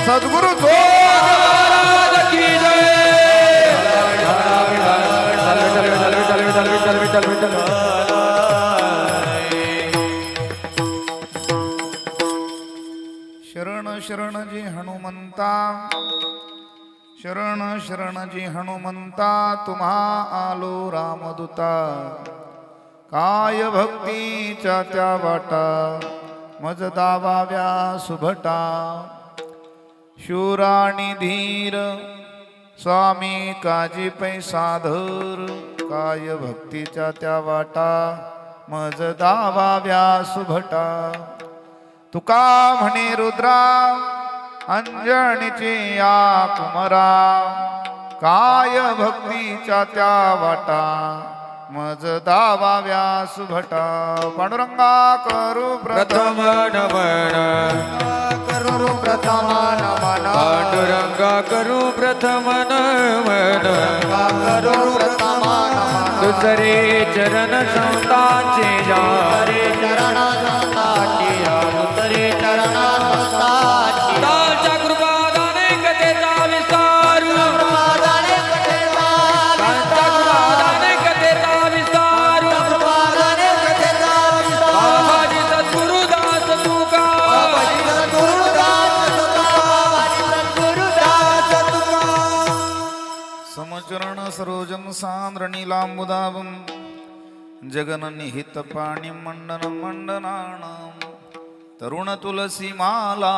सद्गुरु शरण शरण जी हनुमंता, शरण शरण जी हनुमंता, तुम्हा आलो रामदूता. काय भक्तीच्या त्या वाटा, मज दावाव्या सुभटा. शूर आणि धीर स्वामी काजी पैसाधर, काय भक्तीच्या त्या वाटा, मज दावाव्या सुभटा. तुका म्हणे रुद्रा अंजनीची या कुमरा, काय भक्तीच्या त्या वाटा, मज दावाव्या सुभटा. पांडुरंगा करू प्रथम नमन, करू प्रथम नमन. पांडुरंगा करू प्रथम नमन, करू प्रथम नमन. दुसरे चरण संतांचे या, चरण संतांची या, दुसरे चरण संतांची. दालच्या कृपादाने कथेचा विस्तार, कृपादाने कथेचा दालच्या कृपादाने कथेचा विस्तार. कृपादाने कथेचा विस्तार. बाबाजी सद्गुरुदास तुका, बाबाजी सद्गुरुदास तुका, बाबाजी सद्गुरुदास तुका. समचरण सरोजम सांद्र नीलांबुदाभं, जगननिहित पाणी मंडन मंडनानं. तरुण तुलसी माला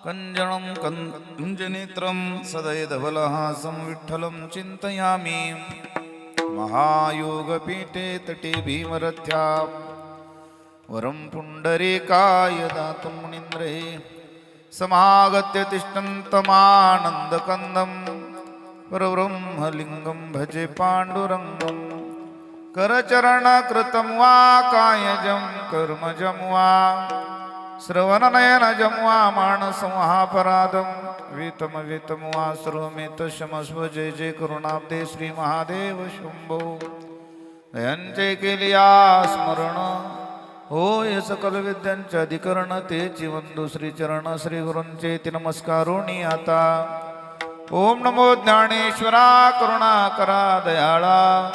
कंजणं कंजनेत्रं, सदयधवलहासं विठ्ठलं चिन्तयामि. महायोगपीठे तटे भीमरथ्या, वरं पुण्डरीकाय दातुं मुनीन्द्रे. समागत्य तिष्ठन्तमानन्दकन्दं, परब्रह्मलिङ्गं भजे पाण्डुरङ्गम्. करचरण कृतं वा कायजं कर्मजं वा, श्रवणनयनजं वा मानसं महापराधं. वीतम वा सर्वमेतशमस्व. जय जय करुणाब्दे श्री महादेव शंभो. दयांचे केलिया स्मरण, होय सकल विद्यांचे अधिकरण. तेची वंदू श्रीचरण श्री गुरूंचे ती नमस्कारोणी आता. ओम नमो ज्ञानेश्वरा करुणा करा दयाळा,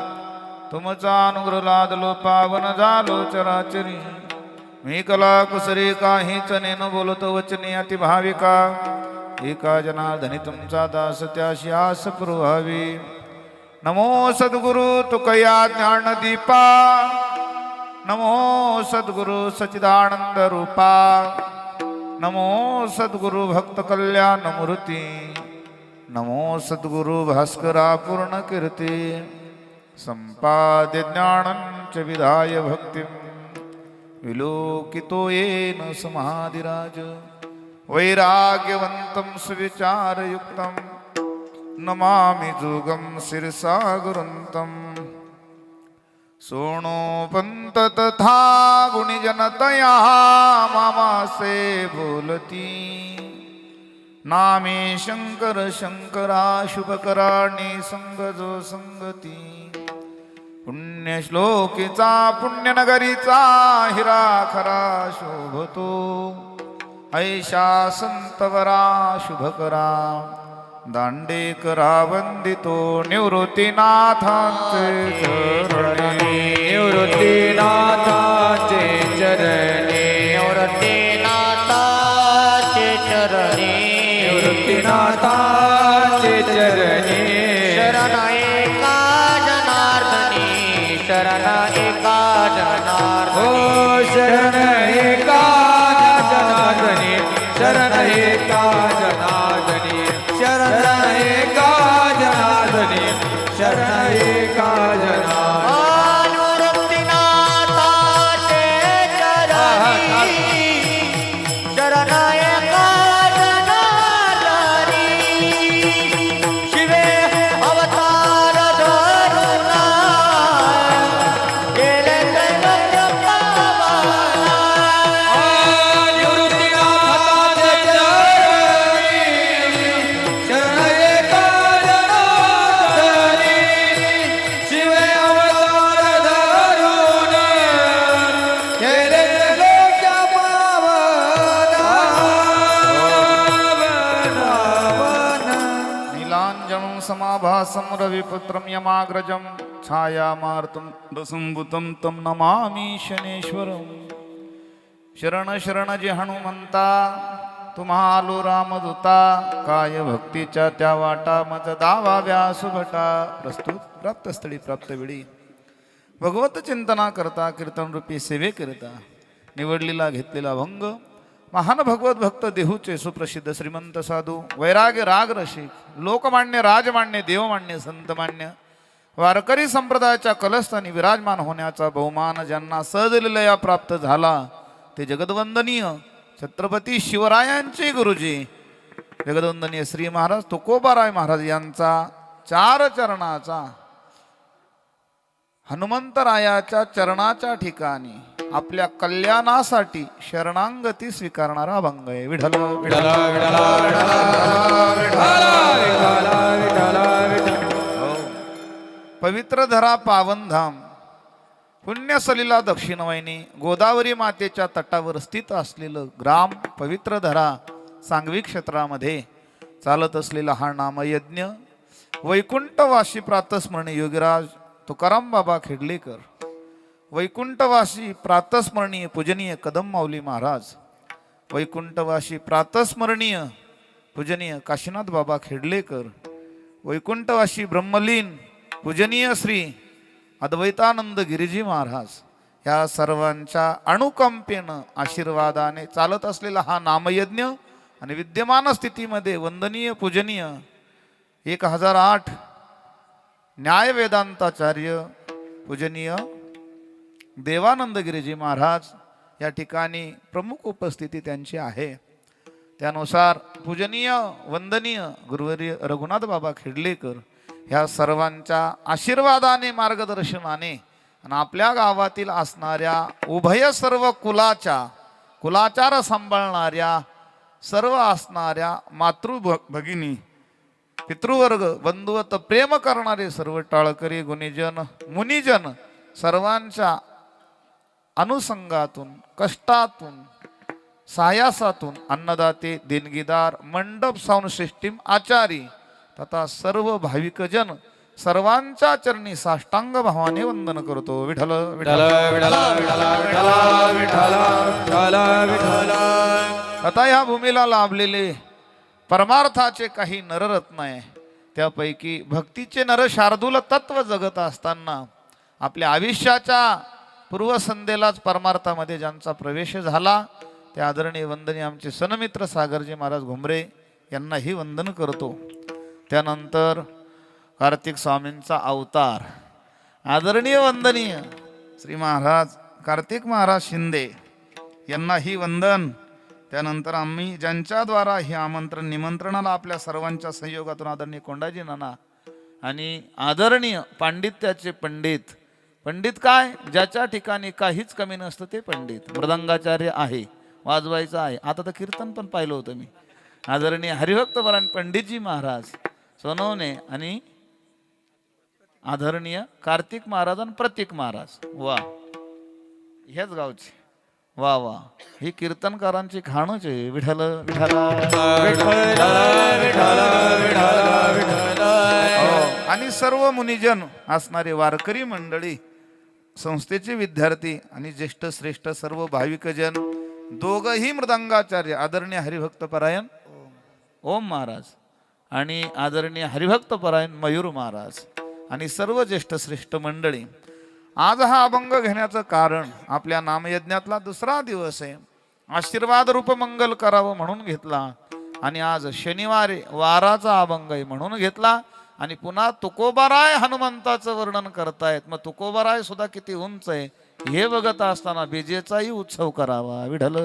तुमचा अनुग्रह लादलो पावन झालो चराचरी. मी कला कुसरी काहीच नेन बोलतो वचनी अति भाविका. एका जनार्दनी तुमचा दास त्याशी आस पुरवावी. नमो सद्गुरु तुकया ज्ञानदीपा, नमो सद्गुरु सच्चिदानंद रूपा. नमो सद्गुरु भक्त कल्याण मूर्ती, नमो सद्गुरु भास्करा पूर्ण कीर्ती. संपाद्य ज्ञानं च विधाय भक्तिं, विलोकितो येन समाधिराज. वैराग्यवन्तं सुविचारयुक्तं, नमामि जोगं शिरसा गुरुन्तं. सोणोपंत तथा गुणिजनतया, मामासे बोलती. नामे शंकर शंकरा, शुभकराणी संग जो संगती. पुण्यश्लोकीचा पुण्यनगरीचा, हिरा खरा शोभतो. ऐशा संतवरा शुभकरा, दांडेकरा वंदितो. निवृत्तीनाथांचे चरणी, निवृत्तीनाथांचे चरणी, निवृत्तीनाथांचे चरणी. निवृत्तीनाथांचे चरणी. शरण एका जनार्दनी, शरण एका जनार्दनी. हो शरण एका जनार्दनी, शरण एका जनार्दनी, शरण एका जनार्दनी, शरण एका जनार्दनी. निवृत्तीनाथांचे चरणी, शरण एका जनार्दनी. शिवे अवतार धरून गेले दैवत पावना. निवृत्तीनाथांचे चरणी, समाभासं रविपुत्रं यमाग्रजं छायामार्तं रसंभूतं तं नमामि शनेश्वरं शरण शरण जे हनुमंता तुम्हालो रामदूता काय भक्तीच्या त्या वाटा मज दावा व्यासुभटा प्रस्तुत प्राप्तस्थळी प्राप्त वेळी भगवत चिंतना करता कीर्तन रूपी सेवे करता निवडलेला घेतलेला भंग महान भगवत भक्त देहूचे सुप्रसिद्ध श्रीमंत साधू वैराग्य राग रसिक लोकमान्य राजमान्य देवमान्य संतमान्य वारकरी संप्रदायाच्या कलस्थानी विराजमान होण्याचा बहुमान ज्यांना सहजलीलया प्राप्त झाला ते जगदवंदनीय छत्रपती शिवरायांचे गुरुजी जगदवंदनीय श्री महाराज तुकोबाराय महाराज यांचा 4 चरणाचा हनुमंतरायाच्या चरणाच्या ठिकाणी आपल्या कल्याणासाठी शरणांगती स्वीकारणारा अभंग आहे. विठ्ठल विठ्ठल पवित्र धरा पावन धाम पुण्यसलीला दक्षिणवाहिनी गोदावरी मातेच्या तटावर स्थित असलेलं ग्राम पवित्र धरा सांगवी क्षेत्रामध्ये चालत असलेला हा नामयज्ञ वैकुंठवासी प्रातस्मरणी योगीराज तुकाराम बाबा खेडलेकर वैकुंठवासी प्रातस्मरणीय पूजनीय कदम माऊली महाराज वैकुंठवासी प्रातस्मरणीय पूजनीय काशीनाथ बाबा खेडलेकर वैकुंठवासी ब्रह्मलीन पूजनीय श्री अद्वैतानंद गिरिजी महाराज या सर्वांच्या अनुकंपेनं आशीर्वादाने चालत असलेला हा नामयज्ञ आणि विद्यमान स्थितीमध्ये वंदनीय पूजनीय 1008 न्याय वेदांताचार्य पूजनीय देवानंद गिरिजी महाराज या ठिकाणी प्रमुख उपस्थिती त्यांची आहे. त्यानुसार पूजनीय वंदनीय गुरुवर्य रघुनाथ बाबा खेडलेकर ह्या सर्वांच्या आशीर्वादाने मार्गदर्शनाने आणि आपल्या गावातील असणाऱ्या उभय सर्व कुलाचार सांभाळणाऱ्या सर्व असणाऱ्या भगिनी पितृवर्ग बंधुवत प्रेम करणारे सर्व टाळकरी गुणीजन मुनिजन सर्वांच्या अनुसंगातून कष्टातून सायासातून अन्नदाते देणगीदार मंडप साऊंड सिस्टीम आचारी तथा सर्व भाविकजन सर्वांच्या चरणी साष्टांग भावाने वंदन करतो. विठ्ठल विठ्ठल आता या भूमीला लाभलेले परमार्थाचे काही नररत्न आहे. त्यापैकी भक्तीचे नर शार्दूल तत्व जगत असताना आपल्या आयुष्याच्या पूर्वसंध्येलाच परमार्थामध्ये ज्यांचा प्रवेश झाला ते आदरणीय वंदनीय आमचे सनमित्र सागरजी महाराज घुमरे यांनाही वंदन करतो. त्यानंतर कार्तिक स्वामींचा अवतार आदरणीय वंदनीय श्री महाराज कार्तिक महाराज शिंदे यांनाही वंदन. त्यानंतर आम्ही ज्यांच्याद्वारा हे आमंत्रण निमंत्रणाला आपल्या सर्वांच्या सहयोगातून आदरणीय कोंडाजी नाना आणि आदरणीय पांडित्याचे पंडित काय ज्याच्या ठिकाणी काहीच कमी नसतं ते पंडित मृदंगाचार्य आहे वाजवायचं आहे. आता तर कीर्तन पण पाहिलं होतं मी. आदरणीय हरिभक्तपरायण पंडितजी महाराज सोनवणे आणि आदरणीय कार्तिक महाराज आणि प्रतीक महाराज वा ह्याच गावचे वा वा ही कीर्तनकारांची खाणच आहे. विठ्ठल विठ्ठल आणि सर्व मुनिजन असणारे वारकरी मंडळी संस्थेचे विद्यार्थी आणि ज्येष्ठ श्रेष्ठ सर्व भाविकजन दोघही मृदंगाचार्य आदरणीय हरिभक्तपरायण ओम महाराज आणि आदरणीय हरिभक्तपरायण मयूर महाराज आणि सर्व ज्येष्ठ श्रेष्ठ मंडळी आज हा अभंग घेण्याचं कारण आपल्या नामयज्ञातला दुसरा दिवस आहे. आशीर्वाद रूप मंगल करावं म्हणून घेतला आणि आज शनिवारी वाराचा अभंग आहे म्हणून घेतला आणि पुन्हा तुकोबाराय हनुमंताचं वर्णन करतायत. मग तुकोबाराय सुद्धा किती उंच आहे हे बघत असताना बीजेचाही उत्सव करावा. विठ्ठल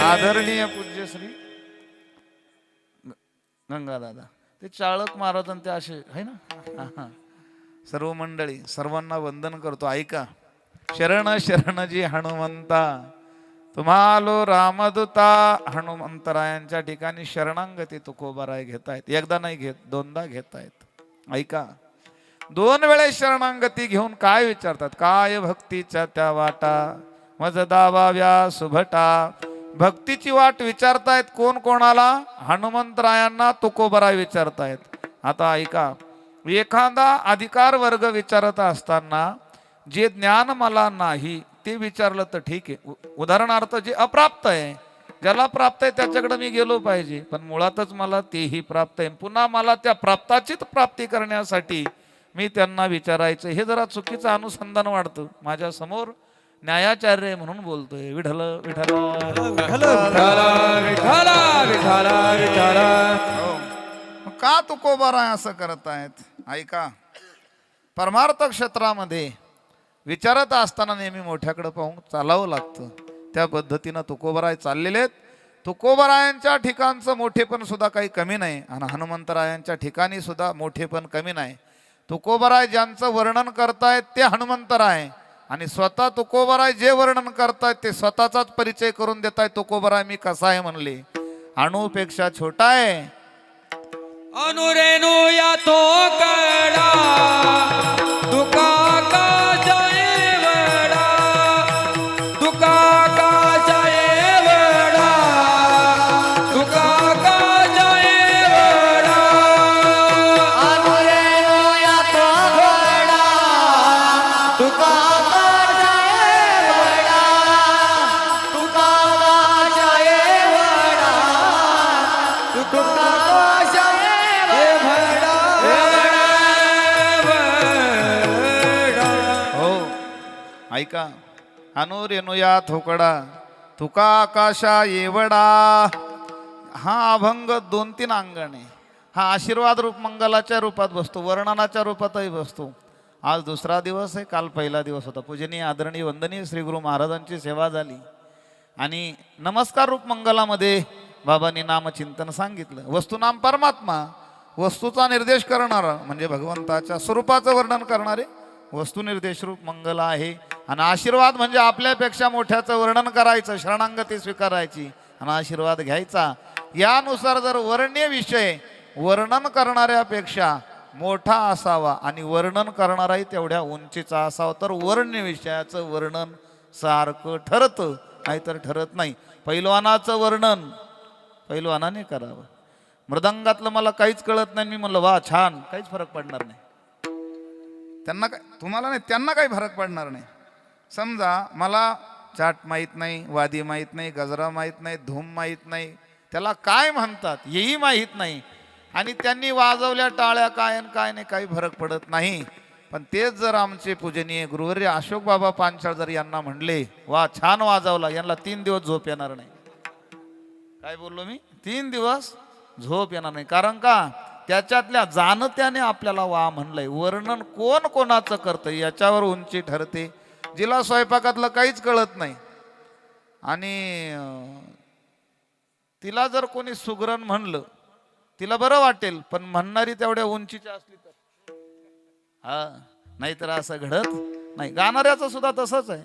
आदरणीय पूज्य श्री गंगादादा ते चाळक महाराज ते असे आहे ना सर्व मंडळी सर्वांना वंदन करतो. ऐका शरण शरण जी हनुमंता तुम्हालो रामदूता हनुमंतरायांच्या ठिकाणी शरणांगती तुकोबाराय घेतायत. एकदा नाही घेत दोनदा घेतायत. ऐका 2 वेळेस शरणांगती घेऊन काय विचारतात काय भक्तीच्या त्या वाटा मज दावा व्यासुभटा भक्तीची वाट विचारतायत कोण कोणाला? हनुमंतरायांना तुकोबराय विचारतायत. आता ऐका, एखादा अधिकार वर्ग विचारत असताना जे ज्ञान मला नाही ते विचारलं तर ठीक आहे. उदाहरणार्थ जे अप्राप्त आहे, ज्याला प्राप्त आहे त्याच्याकडे मी गेलो पाहिजे, पण मुळातच मला तेही प्राप्त आहे, पुन्हा मला त्या प्राप्ताचीच प्राप्ती करण्यासाठी मी त्यांना विचारायचं, हे जरा चुकीचं अनुसंधान वाटतं. माझ्या समोर न्यायाचार्य आहे म्हणून बोलतोय. विठ्ठल विठ्ठल का तुकोबाराय असं करतायत? ऐका, परमार्थ क्षेत्रामध्ये विचारत असताना नेहमी मोठ्याकडे पाहून चालावं लागतं. त्या पद्धतीनं तुकोबराय चाललेले आहेत. तुकोबरायांच्या ठिकाणचं मोठेपण सुद्धा काही कमी नाही आणि हनुमंतरायांच्या ठिकाणी सुद्धा मोठेपण कमी नाही. तुकोबराय ज्यांचं वर्णन करतायत ते हनुमंतराय आणि स्वतः तुकोबराय जे वर्णन करतायत ते स्वतःचाच परिचय करून देतायत. तुकोबराय मी कसा आहे म्हणले, अणुपेक्षा छोटा आहे. अनुरेणू या तो कडा तुका का जाय वडा, तुका का जाय वडा, तुका का जाय वडा. अनुरेणू या तो कडा तुका का जाय वडा, तुका का जाय वडा, तुका का जाय हो ऐका, अनुरेणुया थोकडा तुका आकाशा येवडा. हा अभंग 2-3 अंगाने, हा आशीर्वाद रूप मंगलाच्या रूपात बसतो, वर्णनाच्या रूपातही बसतो. आज दुसरा दिवस आहे, काल पहिला दिवस होता. पूजनीय आदरणीय वंदनीय श्री गुरु महाराजांची सेवा झाली आणि नमस्कार रूप मंगलामध्ये बाबांनी नामचिंतन सांगितलं. वस्तुनाम परमात्मा, वस्तूचा निर्देश करणारा म्हणजे भगवंताच्या स्वरूपाचं वर्णन करणारे वस्तुनिर्देश रूप मंगल आहे. आणि आशीर्वाद म्हणजे आपल्यापेक्षा मोठ्याचं वर्णन करायचं, शरणांगती स्वीकारायची आणि आशीर्वाद घ्यायचा. यानुसार जर वर्ण्य विषय वर्णन करणाऱ्यापेक्षा मोठा असावा आणि वर्णन करणाराही तेवढ्या उंचीचा असावा तर वर्ण्य विषयाचं वर्णन सारखं ठरतं, नाहीतर ठरत नाही. पैलवानाचं वर्णन पैलवानाने करावं. मृदंगातलं मला काहीच कळत नाही, मी म्हणलं वा छान, काहीच फरक पडणार नाही. त्यांना काय, तुम्हाला नाही, त्यांना काही फरक पडणार नाही. समजा मला चाट माहीत नाही, वादी माहीत नाही, गजरा माहीत नाही, धूम माहीत नाही, त्याला काय म्हणतात हेही माहीत नाही, आणि त्यांनी वाजवल्या टाळ्या काय आणि काय नाही, काही फरक पडत नाही. पण तेच जर आमचे पूजनीय गुरुवर्य अशोक बाबा पांचाळ जर यांना म्हणले वा छान वाजवला, यांना 3 दिवस झोप येणार नाही. काय बोललो मी? 3 दिवस झोप येणार नाही. कारण का? त्याच्यातल्या जाणत्याने आपल्याला वा म्हणलंय. वर्णन कोण कोणाचं करतं याच्यावर उंची ठरते. जिला स्वयंपाकातलं काहीच कळत नाही आणि तिला जर कोणी सुगरण म्हणलं तिला बरं वाटेल, पण म्हणणारी तेवढ्या उंचीची असली तर हा, नाहीतर असं घडत नाही. गाणाऱ्याचं सुद्धा तसंच आहे.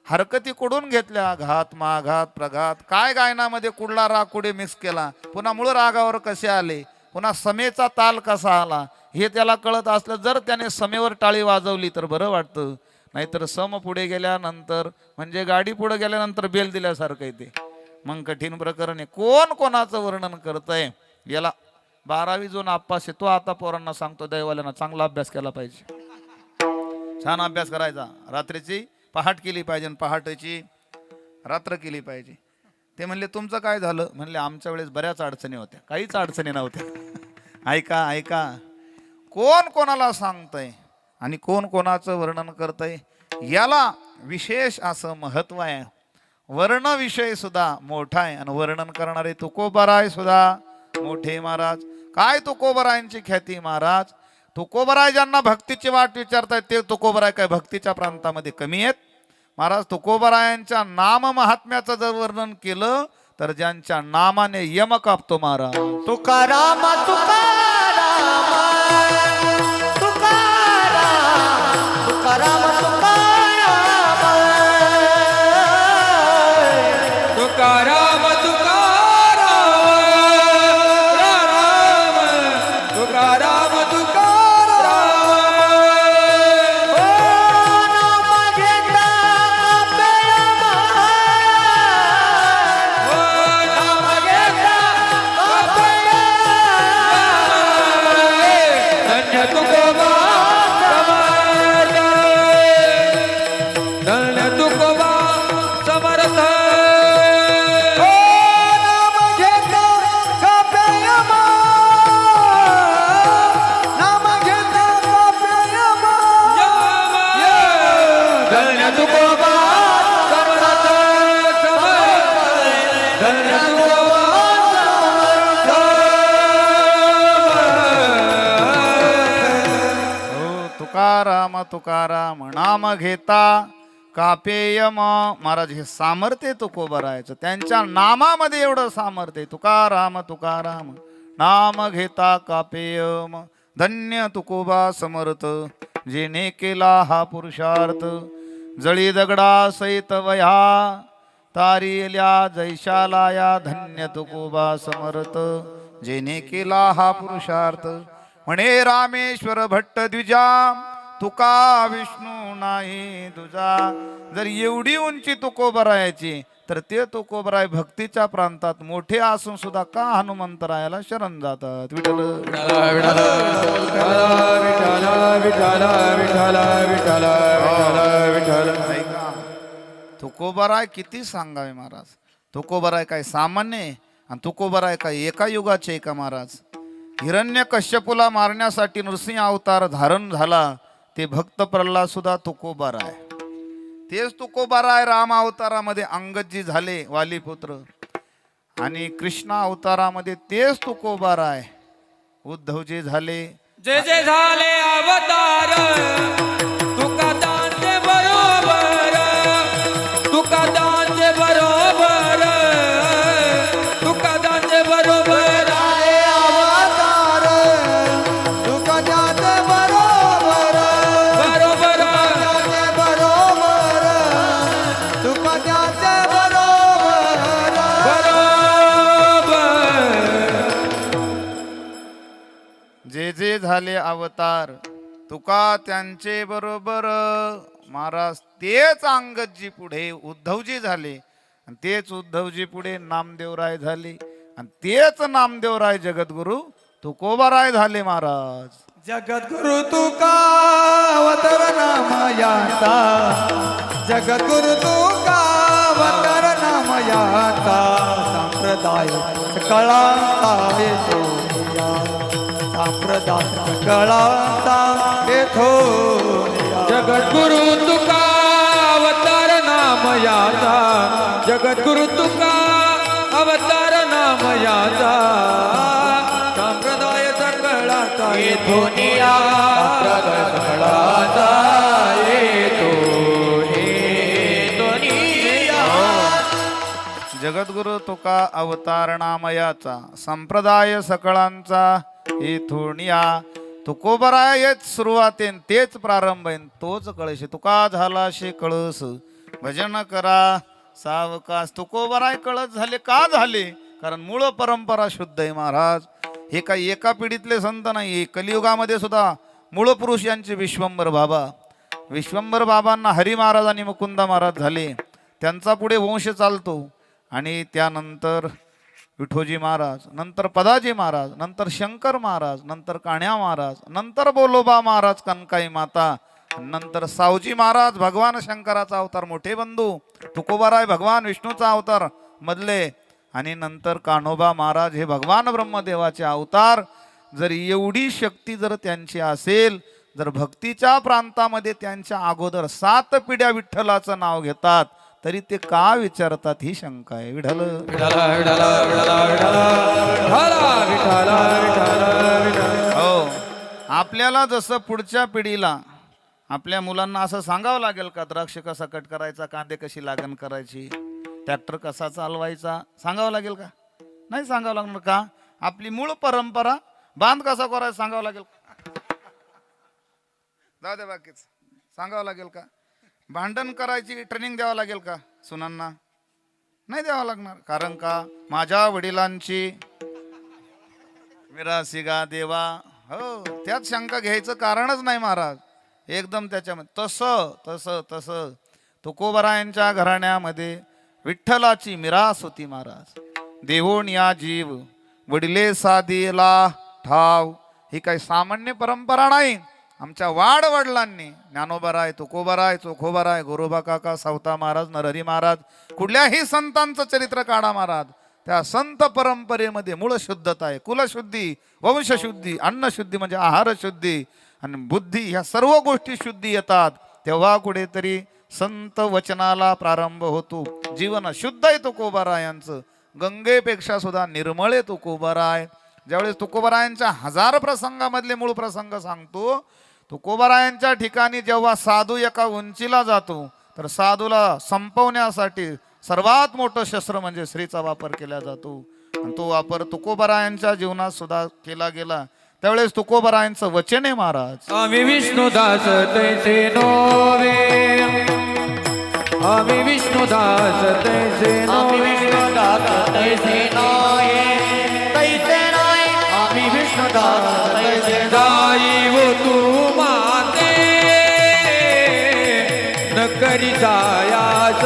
हरकती कुडून घेतल्या, घात माघात प्रघात, काय गायनामध्ये कुडला राग कुडे मिक्स केला, पुन्हा मूळ रागावर कसे आले, पुन्हा समेचा ताल कसा आला, हे त्याला कळत असलं जर त्याने समेवर टाळी वाजवली तर बरं वाटतं. नाहीतर सम पुढे गेल्यानंतर म्हणजे गाडी पुढे गेल्यानंतर बेल दिल्यासारखं येते, मग कठीण प्रकरण आहे. कोण कोणाचं वर्णन करतंय याला 12वी जो नापास आहे तो आता पोरांना सांगतो, दैवाल्यांना चांगला अभ्यास केला पाहिजे, छान अभ्यास करायचा, रात्रीची पहाट केली पाहिजे, पहाटेची रात्र केली पाहिजे. ते म्हणले तुमचं काय झालं? म्हणले आमच्या वेळेस बऱ्याच अडचणी होत्या, काहीच अडचणी नव्हत्या. ऐका ऐका, कोण कोणाला सांगतंय आणि कोण कोणाचं वर्णन करतंय याला विशेष असं महत्व आहे. वर्ण विषय सुद्धा मोठा आहे आणि वर्णन करणारे तुकोबराय सुद्धा मोठे महाराज. काय तुकोबरायांची ख्याती महाराज. तुकोबराय ज्यांना भक्तीची वाट विचारतायत ते तुकोबराय काय भक्तीच्या प्रांतामध्ये कमी आहेत महाराज. तुकोबरायांच्या नाम महात्म्याचं जर वर्णन केलं तर ज्यांच्या नामाने यम कापतो महाराज. तुकाराम तुकाराम तुकाराम तुकाराम तुकाराम तुकाराम तुकाराम तुकाराम तुकाराम. ओ नाम घेता तुकाराम तुकाराम नाम घेता कापेयम. महाराज हे सामर्थ्य तुकोबरायचं, त्यांच्या नामामध्ये एवढं सामर्थ्य. तुकाराम तुकाराम नाम घेता कापेयम. धन्य तुकोबा समर्थ जेने केला हा पुरुषार्थ. जळी दगडा सहित वया तारिल्या जैशालाया. धन्य तुकोबा समर्थ जेने केला हा पुरुषार्थ. म्हणे रामेश्वर भट्ट द्विजा तुका विष्णू नाही तुझा. जर एवढी उंची तुकोबरायाची तर ते तुकोबराय भक्तीच्या प्रांतात मोठे असून सुद्धा का हनुमंतरायाला शरण जातात. विठ्ठल तुकोबराय किती सांगावे महाराज. तुकोबराय काय सामान्य आहे आणि तुकोबराय काय एका युगाचे का महाराज. हिरण्य कश्यपूला मारण्यासाठी नृसिंह अवतार धारण झाला ते भक्त प्रल्हाद सुद्धा तुकोबराय. तेच तुकोबराय राम अवतारामध्ये अंगदजी झाले वालीपुत्र आणि कृष्ण अवतारामध्ये तेच तुकोबराय उद्धवजी झाले. जे जे झाले अवतार तुका दांचे बरोबर. तुका दांचे बरोबर. तुका दांचे बरोबर. अवतार तुका ज्याचे बरोबर. बरोबर बरोबर तुका ज्याचे बरोबर. बरोबर. जे जे झाले अवतार तुका त्यांचे बरोबर. महाराज तेच अंगदजी पुढे उद्धवजी झाले आणि तेच उद्धवजी पुढे नामदेवराय झाले आणि तेच नामदेवराय जगद्गुरु तुकोबाराय झाले महाराज. जगद्गुरु तुका अवतार नामयाचा. जगद्गुरु तुका अवतार नामयाचा. संप्रदाय सकळांचा येतो या. संप्रदाय सकळांचा येतो या. जगद्गुरु तुका अवतार नाम याचा. जगद्गुरु तुका अवतार नाम याचा. संप्रदाय सकळाचा येथून या. संप्रदाय सकळाचा येथून या. जगद्गुरु तुका अवतार नामयाचा संप्रदाय सकळांचा इथून या. तुकोबरायच सुरुवातेन तेच प्रारंभेन तोच कळश. तुका झाला शे कळस भजन करा सावकाश. तुकोबराय कळस झाले का झाले कारण मूळ परंपरा शुद्ध आहे महाराज. हे काही एका पिढीतले संत नाही. कलियुगामध्ये सुद्धा मूळ पुरुष यांचे विश्वंभर बाबा. विश्वंभर बाबांना हरी महाराज आणि मुकुंदा महाराज झाले. त्यांचा पुढे वंश चालतो आणि त्यानंतर विठोजी महाराज, नंतर पदाजी महाराज, नंतर शंकर महाराज, नंतर काण्या महाराज, नंतर बोलोबा महाराज कनकाई माता, नंतर सावजी महाराज भगवान शंकराचा अवतार मोठे बंधू. तुकोबाराय भगवान विष्णूचा अवतार मधले आणि नंतर कान्होबा महाराज हे भगवान ब्रह्मदेवाचे अवतार. जर एवढी शक्ती जर त्यांची असेल, जर भक्तीच्या प्रांतामध्ये त्यांच्या अगोदर 7 पिढ्या विठ्ठलाचं नाव घेतात तरी ते का विचारतात ही शंका आहे. विठ्ठल हो. आपल्याला जसं पुढच्या पिढीला आपल्या मुलांना असं सांगावं लागेल का द्राक्ष कसा कट करायचा, कांदे कशी लागण करायची, ट्रॅक्टर कसा चालवायचा, सांगावं लागेल का? नाही सांगावं लागणार का? आपली मूळ परंपरा बांध कसा करायचा सांगावं लागेल का? जाऊ दे बाकीच सांगावं लागेल का? भांडण करायची ट्रेनिंग द्यावं लागेल का सुनांना? नाही द्यावं लागणार. कारण का माझ्या वडिलांची मिरासी गा देवा. हो, त्यात शंका घ्यायचं कारणच नाही महाराज. एकदम त्याच्यामध्ये तसं तसं तसं तुकोबरायांच्या घराण्यामध्ये विठ्ठलाची मिरास होती महाराज. देवोन या जीव वडिले साधीला ठाव. ही काही सामान्य परंपरा नाही. आमच्या वाडवडिलांनी ज्ञानोबराय, तुकोबराय, चोखोबराय, गोरोबा काका, सावता महाराज, नरहरी महाराज, कुठल्याही संतांचं चरित्र काढा महाराज. त्या संत परंपरेमध्ये मूळ शुद्धता आहे. कुलशुद्धी, वंशशुद्धी, अन्नशुद्धी म्हणजे आहार शुद्धी आणि बुद्धी, ह्या सर्व गोष्टी शुद्धी येतात. तेव्हा कुठेतरी संत वचनाला प्रारंभ होतो. जीवन शुद्ध आहे तुकोबारायांचं. गंगेपेक्षा सुद्धा निर्मळ आहे तुकोबाराय. ज्यावेळेस तुकोबारायांच्या 1000 प्रसंगामधले मूळ प्रसंग सांगतो, तुकोबारायांच्या ठिकाणी जेव्हा साधू एका उंचीला जातो तर साधूला संपवण्यासाठी सर्वात मोठं शस्त्र म्हणजे श्रीचा वापर केला जातो. आणि तो वापर तुकोबारायांच्या जीवनात सुद्धा केला गेला. त्यावेळेस तुकोबारायांचं वचन आहे महाराज, आम्ही विष्णुदास तैसे नोवे, आम्ही विष्णुदास तैसे नोवे, तैसे नोये, तैसे नोये, आम्ही विष्णुदास तैसे जाई वो तू माते न करी जायास,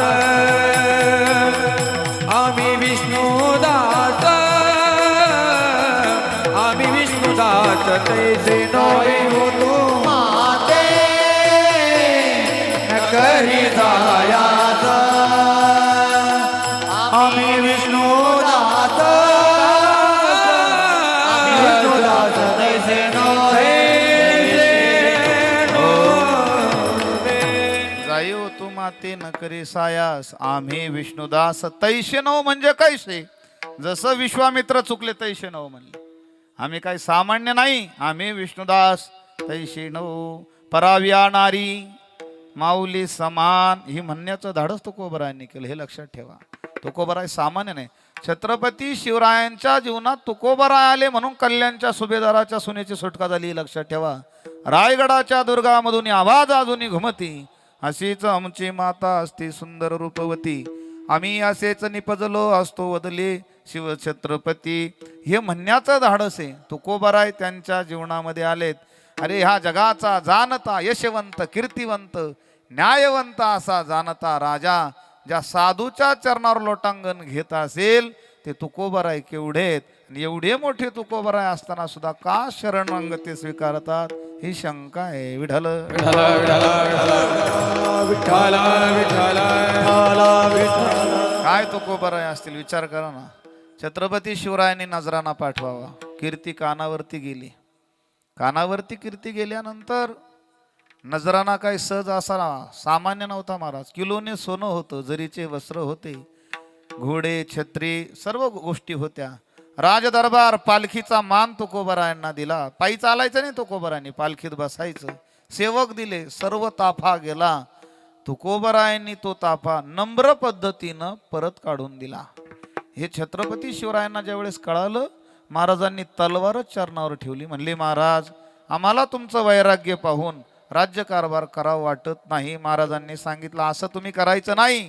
आम्ही विष्णुदास, आम्ही विष्णुदास तैसे नोवे हो तू माते न करी जायास, आम्ही विष्णुदास, आम्ही विष्णुदास तैसे नोये. जाई हो तू माते न करी सायास, आम्ही विष्णुदास तैशे नव म्हणजे कैसे, जसं विश्वामित्र चुकले तैशे नव म्हणले. आम्ही काही सामान्य नाही, आम्ही विष्णुदास तैशे नव, पराव्या नारी माऊली समान, ही म्हणण्याचं धाडस तुकोबरायांनी केलं, हे लक्षात ठेवा. तुकोबराय सामान्य नाही. छत्रपती शिवरायांच्या जीवनात तुकोबराय आले म्हणून कल्याणच्या सुभेदाराच्या सुनेची सुटका झाली, लक्षात ठेवा. रायगडाच्या दुर्गामधून आवाज अजूनही घुमती, अशीच आमची माता असती सुंदर रूपवती, आम्ही असेच निपजलो असतो वदले शिवछत्रपती, हे म्हणण्याचं धाडस आहे. तुकोबराय त्यांच्या जीवनामध्ये आलेत. अरे ह्या जगाचा जाणता यशवंत कीर्तिवंत न्यायवंत असा जाणता राजा ज्या साधूच्या चरणावर लोटांगण घेत असेल ते तुकोबराय केवढेत. आणि एवढे मोठे तुकोबराय असताना सुद्धा का शरण ते स्वीकारतात, ही शंका आहे. विठ्ठल विठ्ठल विठ्ठल विठ्ठल विठ्ठल. काय तुकोबराय असतील विचार करा ना. छत्रपती शिवरायांनी नजराणा पाठवावा, कीर्ती कानावरती गेली. कानावरती कीर्ती गेल्यानंतर नजराणा काही सहज असा सामान्य नव्हता महाराज. किलोने सोनं होतं, जरीचे वस्त्र होते, घोडे छत्री सर्व गोष्टी होत्या. राजदरबार पालखीचा मान तुकोबरायांना दिला. पायी चालायचं नाही तुकोबरायांनी, पालखीत बसायचं. सेवक दिले, सर्व ताफा गेला. तुकोबरायांनी तो ताफा नम्र पद्धतीनं परत काढून दिला. हे छत्रपती शिवरायांना ज्यावेळेस कळालं, महाराजांनी तलवारच चरणावर ठेवली. म्हणले महाराज आम्हाला तुमचं वैराग्य पाहून राज्यकारभार करावं वाटत नाही. महाराजांनी सांगितलं असं तुम्ही करायचं नाही.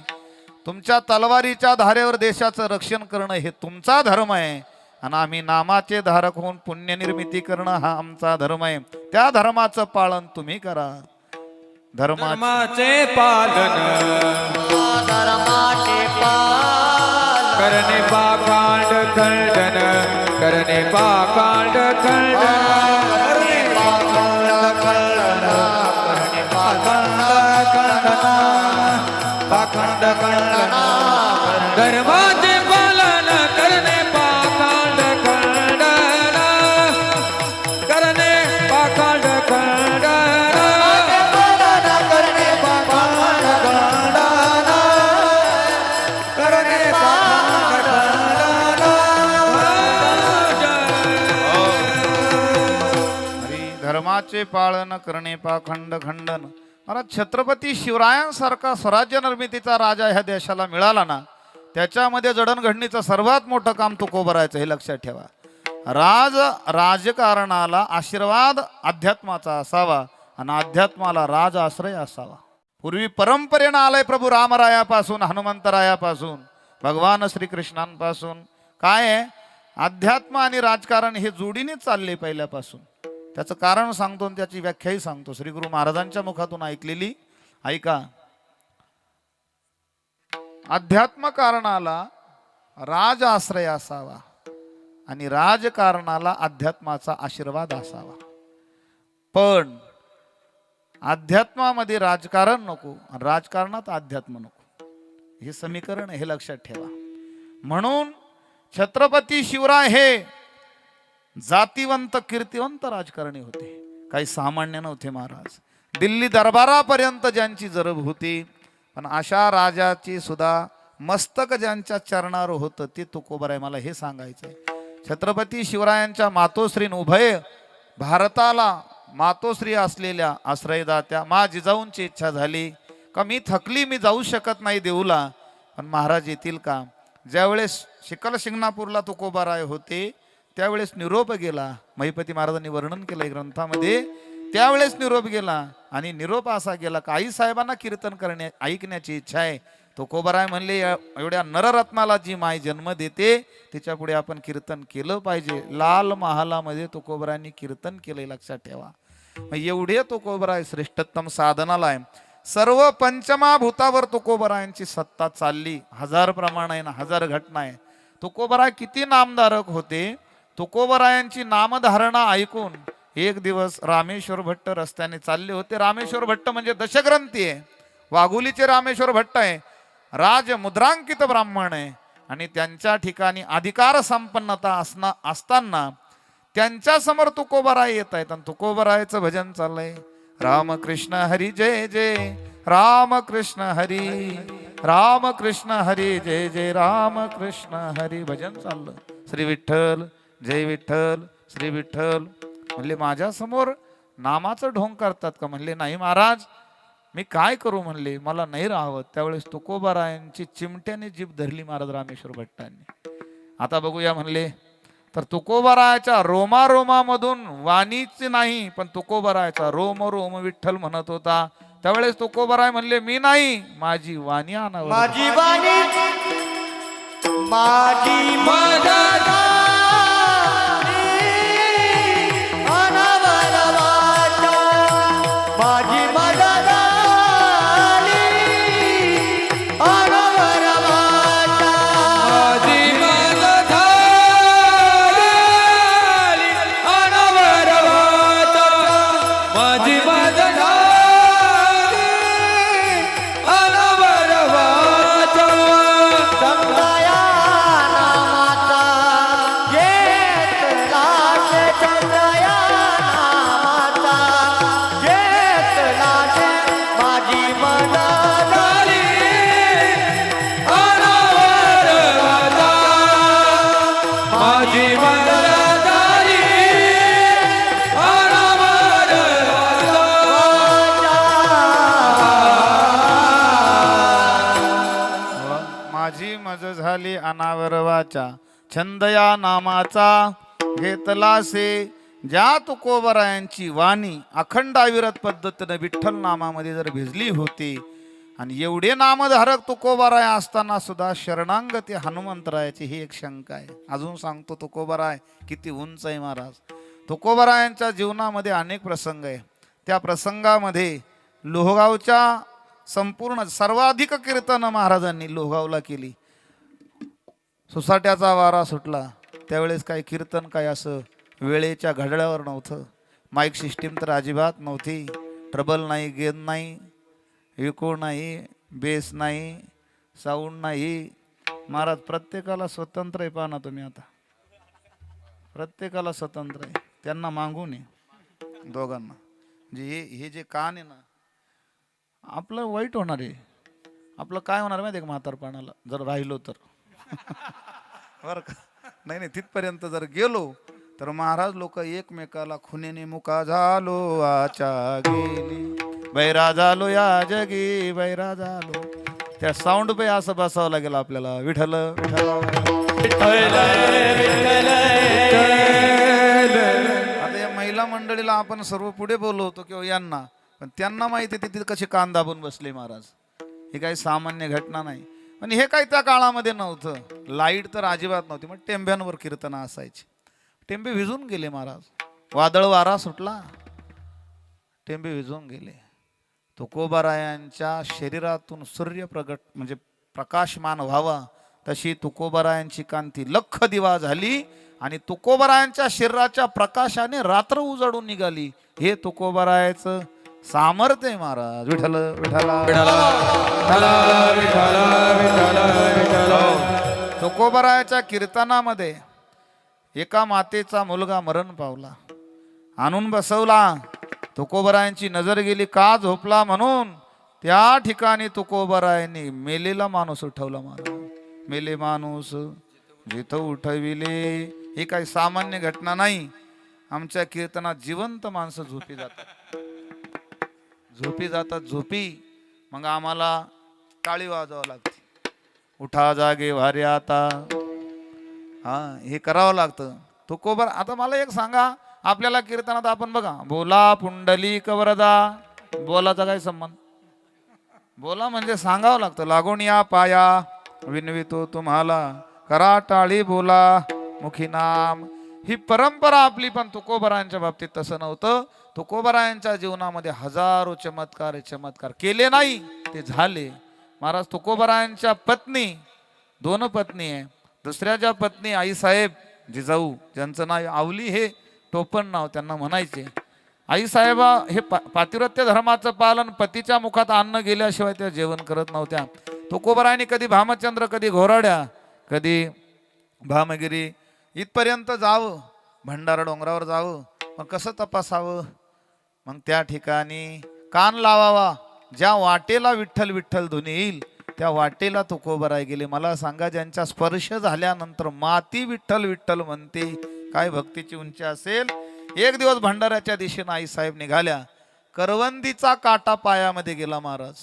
तुमच्या तलवारीच्या धारेवर देशाचं रक्षण करणं हे तुमचा धर्म आहे आणि आम्ही नामाचे धारक होऊन पुण्यनिर्मिती करणं हा आमचा धर्म आहे. त्या धर्माचं पालन तुम्ही करा. धर्माचे पालन धर्माचे पालन करणे पाखांड खंडन, करणे पाखांड खंडन, करणे पाखंड खंडन, करणे पाखंड खंडन, पाखंड खंडन. धर्माचे पालन करणे पाखांड खंडन, करणे पाखांड खंडन, करणे पाखंड खंडन, करणे पाखंड धर्माचे पालन करणे पाखंड खंडन. महाराज छत्रपती शिवरायांसारखा स्वराज्य निर्मितीचा राजा ह्या देशाला मिळाला ना, त्याच्यामध्ये जडणघडणीचं सर्वात मोठं काम तुकोबरायचं, हे लक्षात ठेवा. राजकारणाला आशीर्वाद अध्यात्माचा असावा आणि अध्यात्माला राज आश्रय असावा. पूर्वी परंपरेनं आलंय प्रभू रामरायापासून हनुमंतरायापासून भगवान श्रीकृष्णांपासून काय आहे, अध्यात्म आणि राजकारण हे जोडीनेच चालले पहिल्यापासून. त्याचं कारण सांगतो आणि त्याची व्याख्याही सांगतो. श्री गुरु महाराजांच्या मुखातून ऐकलेली. ऐका. अध्यात्म कारणाला राज आश्रय असावा आणि राजकारणाला अध्यात्माचा आशीर्वाद असावा. पण अध्यात्मामध्ये राजकारण नको, राजकारणात अध्यात्म नको, हे समीकरण हे लक्षात ठेवा. म्हणून छत्रपती शिवराय हे जातीवंत कीर्तिवंत राजकारणी होते, काही सामान्य नव्हते महाराज. दिल्ली दरबारापर्यंत ज्यांची जरब होती, पण अशा राजाची सुद्धा मस्तक ज्यांच्या चरणावर होतं ते तुकोबराय. मला हे सांगायचंय, छत्रपती शिवरायांच्या मातोश्रीन उभय भारताला मातोश्री असलेल्या आश्रयदात्या मा जिजाऊंची इच्छा झाली का मी थकली, मी जाऊ शकत नाही देऊला, पण महाराज येतील का. ज्यावेळेस शिकल शिंगणापूरला तुकोबाराय होते त्यावेळेस निरोप गेला. महिपती महाराजांनी वर्णन केलंय ग्रंथामध्ये. त्यावेळेस निरोप गेला आणि निरोप असा गेला का आई साहेबांना कीर्तन ऐकण्याची इच्छा आहे. तुकोबाराय म्हणले एवढ्या नररत्नाला जी माय जन्म देते तिच्या पुढे आपण कीर्तन केलं पाहिजे. लाल महालामध्ये तुकोबारायांनी कीर्तन केलंय, लक्षात ठेवा. एवढे तुकोबाराय श्रेष्ठतम साधनाला आहे. सर्व पंचमाभूतावर तुकोबारायांची सत्ता चालली. 1000 प्रमाण आहे ना, 1000 घटना आहे. तुकोबाराय किती नामधारक होते. तुकोबारायांची नामधारणा ऐकून एक दिवस रामेश्वर भट्ट रस्त्याने चालले होते. रामेश्वर भट्ट म्हणजे दशग्रंथी आहे, वाघुलीचे रामेश्वर भट्ट आहे, राज मुद्रांकित ब्राह्मण आहे. आणि त्यांच्या ठिकाणी अधिकार संपन्नता असताना त्यांच्या समोर तुकोबाराय येत आहेत आणि तुकोबारायचं भजन चाललंय. रामकृष्ण हरी जय जय, रामकृष्ण हरी, रामकृष्ण हरी जय जय, रामकृष्ण हरी भजन चाललं. श्री विठ्ठल जय विठ्ठल, श्री विठ्ठल. म्हणले माझ्या समोर नामाचं ढोंग करतात का. म्हणले नाही महाराज, मी काय करू म्हणले, मला नाही राहावं. त्यावेळेस तुकोबारायांची चिमट्याने जीभ धरली महाराज रामेश्वर भट्टांनी. आता बघूया म्हणले तर तुकोबारायाच्या रोमारोमामधून वाणीच नाही पण तुकोबारायाचा रोम रोम विठ्ठल म्हणत होता. त्यावेळेस तुकोबाराय म्हणले मी नाही, माझी वाणी आणावं. माझी वाणी, माझी माझा झाली अनावरवाचा, छंद या नामाचा घेतला से. ज्या तुकोबारायांची वाणी अखंड अविरत पद्धतीने विठ्ठल नामामध्ये जर भिजली होती आणि एवढे नामधारक तुकोबाराय असताना सुद्धा शरणांग ते हनुमंतरायाची ही एक शंका आहे. अजून सांगतो तुकोबाराय किती उंच आहे महाराज. तुकोबारायांच्या जीवनामध्ये अनेक प्रसंग आहे. त्या प्रसंगामध्ये लोहगावच्या संपूर्ण सर्वाधिक कीर्तन महाराजांनी लोहगावला केली. सुसाट्याचा वारा सुटला त्यावेळेस काय कीर्तन काय असं वेळेच्या घड्याळावर नव्हतं. माईक सिस्टीम तर अजिबात नव्हती. ट्रबल नाही, गेन नाही, इको नाही, बेस नाही, साऊंड नाही. महाराज प्रत्येकाला स्वतंत्र आहे. पाहा ना तुम्ही आता, प्रत्येकाला स्वतंत्र आहे. त्यांना मागून आहे दोघांना. म्हणजे हे जे कान आहे ना, आपलं वाईट होणार आहे. आपलं काय होणार माहिती आहे का म्हातारपणाला जर राहिलो तर बरं का. नाही नाही, तिथपर्यंत जर गेलो तर महाराज लोक एकमेकाला खुनेने मुका झालो आचा गेली, बैरा झालो या जगी बैरा झालो. त्या साऊंड पे असं बसावं लागेल आपल्याला. विठ्ठल विठ्ठल. आता या महिला मंडळीला आपण सर्व पुढे बोलवतो किंवा यांना, पण त्यांना माहिती आहे तिथे कसे कान दाबून बसले महाराज. ही काही सामान्य घटना नाही. पण हे काही त्या काळामध्ये नव्हतं. लाईट तर अजिबात नव्हती. मग टेंब्यांवर कीर्तना असायची. टेंबे विझून गेले महाराज. वादळ वारा सुटला, टेंबे विझून गेले. तुकोबारायांच्या शरीरातून सूर्य प्रगट म्हणजे प्रकाशमान व्हावा तशी तुकोबारायांची कांती लख दिवा झाली आणि तुकोबारायांच्या शरीराच्या प्रकाशाने रात्र उजाडून निघाली. हे तुकोबारायाचं सामर्थ्य आहे महाराज. विठ्ठल विठ्ठला तुकोबारायाच्या कीर्तनामध्ये एका मातेचा मुलगा मरण पावला, आणून बसवला. तुकोबारायांची नजर गेली का झोपला म्हणून त्या ठिकाणी तुकोबारायांनी मेलेला माणूस उठवला महाराज. मेले माणूस जिथं उठविले. ही काही सामान्य घटना नाही. आमच्या कीर्तनात जिवंत माणसं झोपी जातात झोपी. मग आम्हाला टाळी वाजवावं लागते, उठा जागे वारे आता. हा, हे करावं लागतं. तुकोबर आता मला एक सांगा, आपल्याला कीर्तनात आपण बघा, बोला पुंडलिक वरदा, बोलाचा काय संबंध? बोला म्हणजे सांगावं लागतं. लागून या पाया विनवितो तुम्हाला, करा टाळी बोला मुखी नाम. ही परंपरा आपली. पण तुकोबरायांच्या बाबतीत तसं नव्हतं. तुकोबरायांच्या जीवनामध्ये हजारो चमत्कार केले नाही, ते झाले. महाराज तुकोबरायांच्या पत्नी, 2 पत्नी आहे. दुसऱ्या ज्या पत्नी आईसाहेब जिजाऊ, ज्यांचं नाव आवली हे टोपण नाव त्यांना म्हणायचे. आईसाहेबा हे पातिव्रत्य धर्माचं पालन, पतीच्या मुखात अन्न गेल्याशिवाय त्या जेवण करत नव्हत्या. तुकोबरायांनी कधी भामचंद्र, कधी घोराड्या, कधी भामगिरी इथपर्यंत जावं, भंडारा डोंगरावर जावं. मग कसं तपासावं? मग त्या ठिकाणी कान लावावा. ज्या वाटेला विठ्ठल विठ्ठल ध्वनी येईल त्या वाटेला तुकोबराय गेले. मला सांगा, ज्यांच्या स्पर्श झाल्यानंतर माती विठ्ठल विठ्ठल म्हणते, काय भक्तीची उंची असेल. एक दिवस भंडाऱ्याच्या दिशेने आईसाहेब निघाल्या. करवंदीचा काटा पायामध्ये गेला महाराज.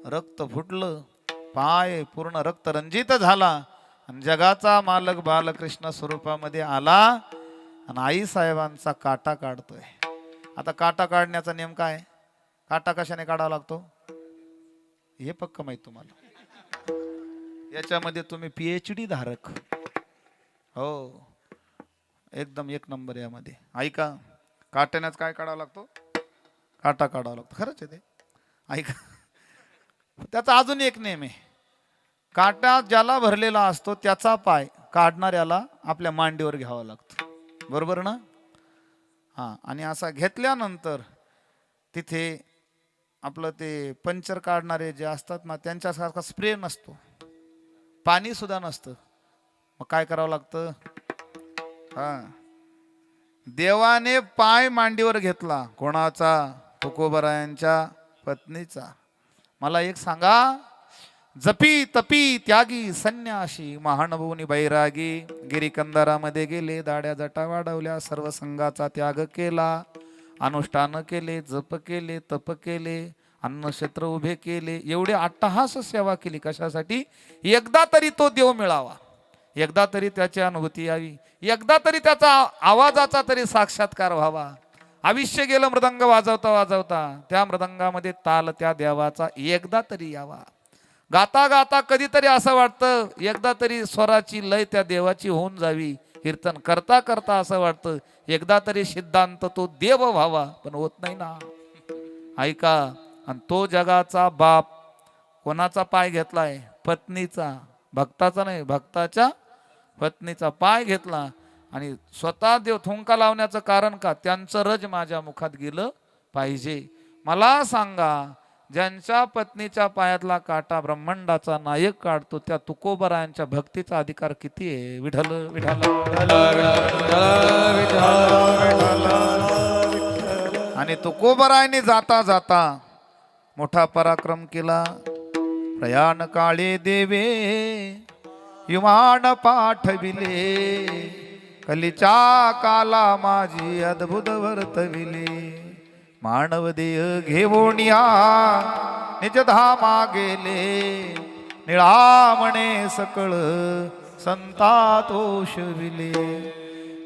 रक्त फुटलं, पाय पूर्ण रक्त रंजित झाला आणि जगाचा मालक बालकृष्ण स्वरूपामध्ये आला आणि आईसाहेबांचा काटा काढतोय. आता काटा काढण्याचा नेम काय? काटा कशाने काढावा लागतो हे पक्क माहित तुम्हाला. याच्यामध्ये तुम्ही PhD धारक हो, एकदम 1 नंबर यामध्ये. ऐका, काट्यानेच काय काढावा लागतो? काटा काढावा लागतो. खरंच आहे ते. ऐका, त्याचा अजून एक नेम आहे. काटा ज्याला भरलेला असतो त्याचा पाय काढणाऱ्याला आपल्या मांडीवर घ्यावा लागतो. बरोबर ना? हा, आणि असा घेतल्यानंतर तिथे आपलं ते पंचर काढणारे जे असतात ना, त्यांच्यासारखा स्प्रे नसतो, पाणी सुद्धा नसतं. मग काय करावं लागतं? हा, देवाने पाय मांडीवर घेतला. कोणाचा? तुकोबरायांच्या पत्नीचा. मला एक सांगा, जपी तपी त्यागी संन्याशी महानुभवनी बैरागी गिरीकंदरामध्ये गेले, दाड्या जटा वाढवल्या, सर्व संघाचा त्याग केला, अनुष्ठान केले, जप केले, तप केले, अन्नक्षेत्र उभे केले, एवढे अट्टहास सेवा केली. कशासाठी? एकदा तरी तो देव मिळावा, एकदा तरी त्याची अनुभूती यावी, एकदा तरी त्याचा आवाजाचा तरी साक्षात्कार व्हावा. आयुष्य गेलं मृदंग वाजवता वाजवता, त्या मृदंगामध्ये ताल त्या देवाचा एकदा तरी यावा. गाता गाता कधीतरी असं वाटतं एकदा तरी स्वराची लय त्या देवाची होऊन जावी. कीर्तन करता करता असं वाटतं एकदा तरी सिद्धांत तो देव व्हावा, पण होत नाही ना. ऐका, आणि तो जगाचा बाप कोणाचा पाय घेतलाय? पत्नीचा. भक्ताचा नाही, भक्ताच्या पत्नीचा पाय घेतला. आणि स्वतः देव थुंका लावण्याचं कारण का? त्यांचं रज माझ्या मुखात गेलं पाहिजे. मला सांगा, ज्यांच्या पत्नीच्या पायातला काटा ब्रह्मांडाचा नायक काढतो, त्या तुकोबरायांच्या भक्तीचा अधिकार किती आहे? विठ्ठल विठ्ठल. आणि तुकोबरायांनी जाता जाता मोठा पराक्रम केला. प्रयाण काळे देवे युमान पाठविले, कलीच्या काला माझी अद्भुत वर्तविले. मानव देह घेऊन या निज धामा गेले, निळामणे सकळ संता तोषविले.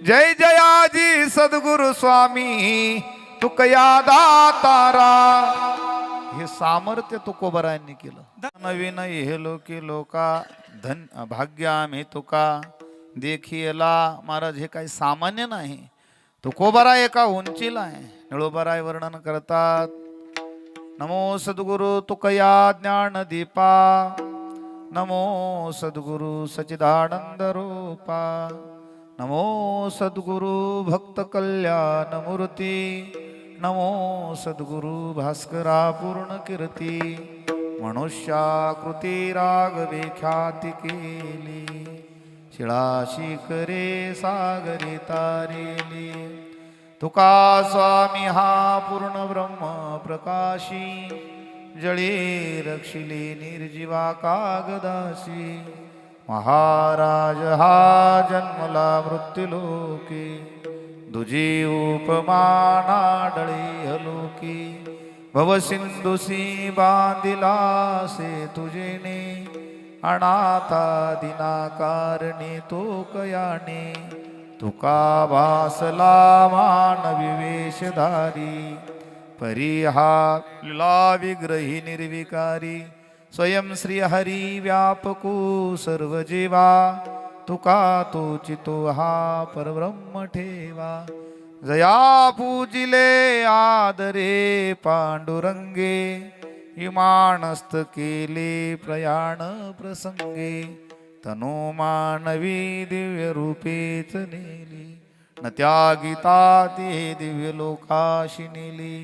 जय जयाजी सद्गुरु स्वामी तुकया दातारा. हे सामर्थ्य तुकोबरायांनी केलं. नवीन हे लोकी लोका धन भाग्य आम्ही तुका देखियला. महाराज हे काही सामान्य नाही. तुकोबरा एका उंचीला आहे. निळोबराय वर्णन करतात, नमो सद्गुरु तुकया ज्ञान दीपा, नमो सद्गुरु सचिदानंद रूपा, नमो सद्गुरु भक्त कल्याण मूर्ती, नमो सद्गुरु भास्करा पूर्ण कीर्ती. मनुष्याकृती रागवे ख्याती केली, शिळाशी करे सागरी तारेली. तुका स्वामी हा पूर्ण ब्रह्म प्रकाशी, जळी रक्षिले निर्जीवा कागदासी. महाराज हा जन्मला मृत्युलोके, तुझी उपमानाडळी हलुकी भवसिंधुसी बांधिलासे तुझेने अनाथा दिना कारणे तो कयाने तुका भासला मानवी वेशधारी परिहा लीला विग्रही निर्विकारी स्वयं श्री हरी व्यापको सर्व जीवा तुका तोचितो हा परब्रह्म ठेवा जया पूजिले आदरे पांडुरंगे इमानस्त केले प्रयाण प्रसंगे तनो मानवी दिव्य रूपेच नेली न त्यागिता ते दिव्य लोकाशी नेली.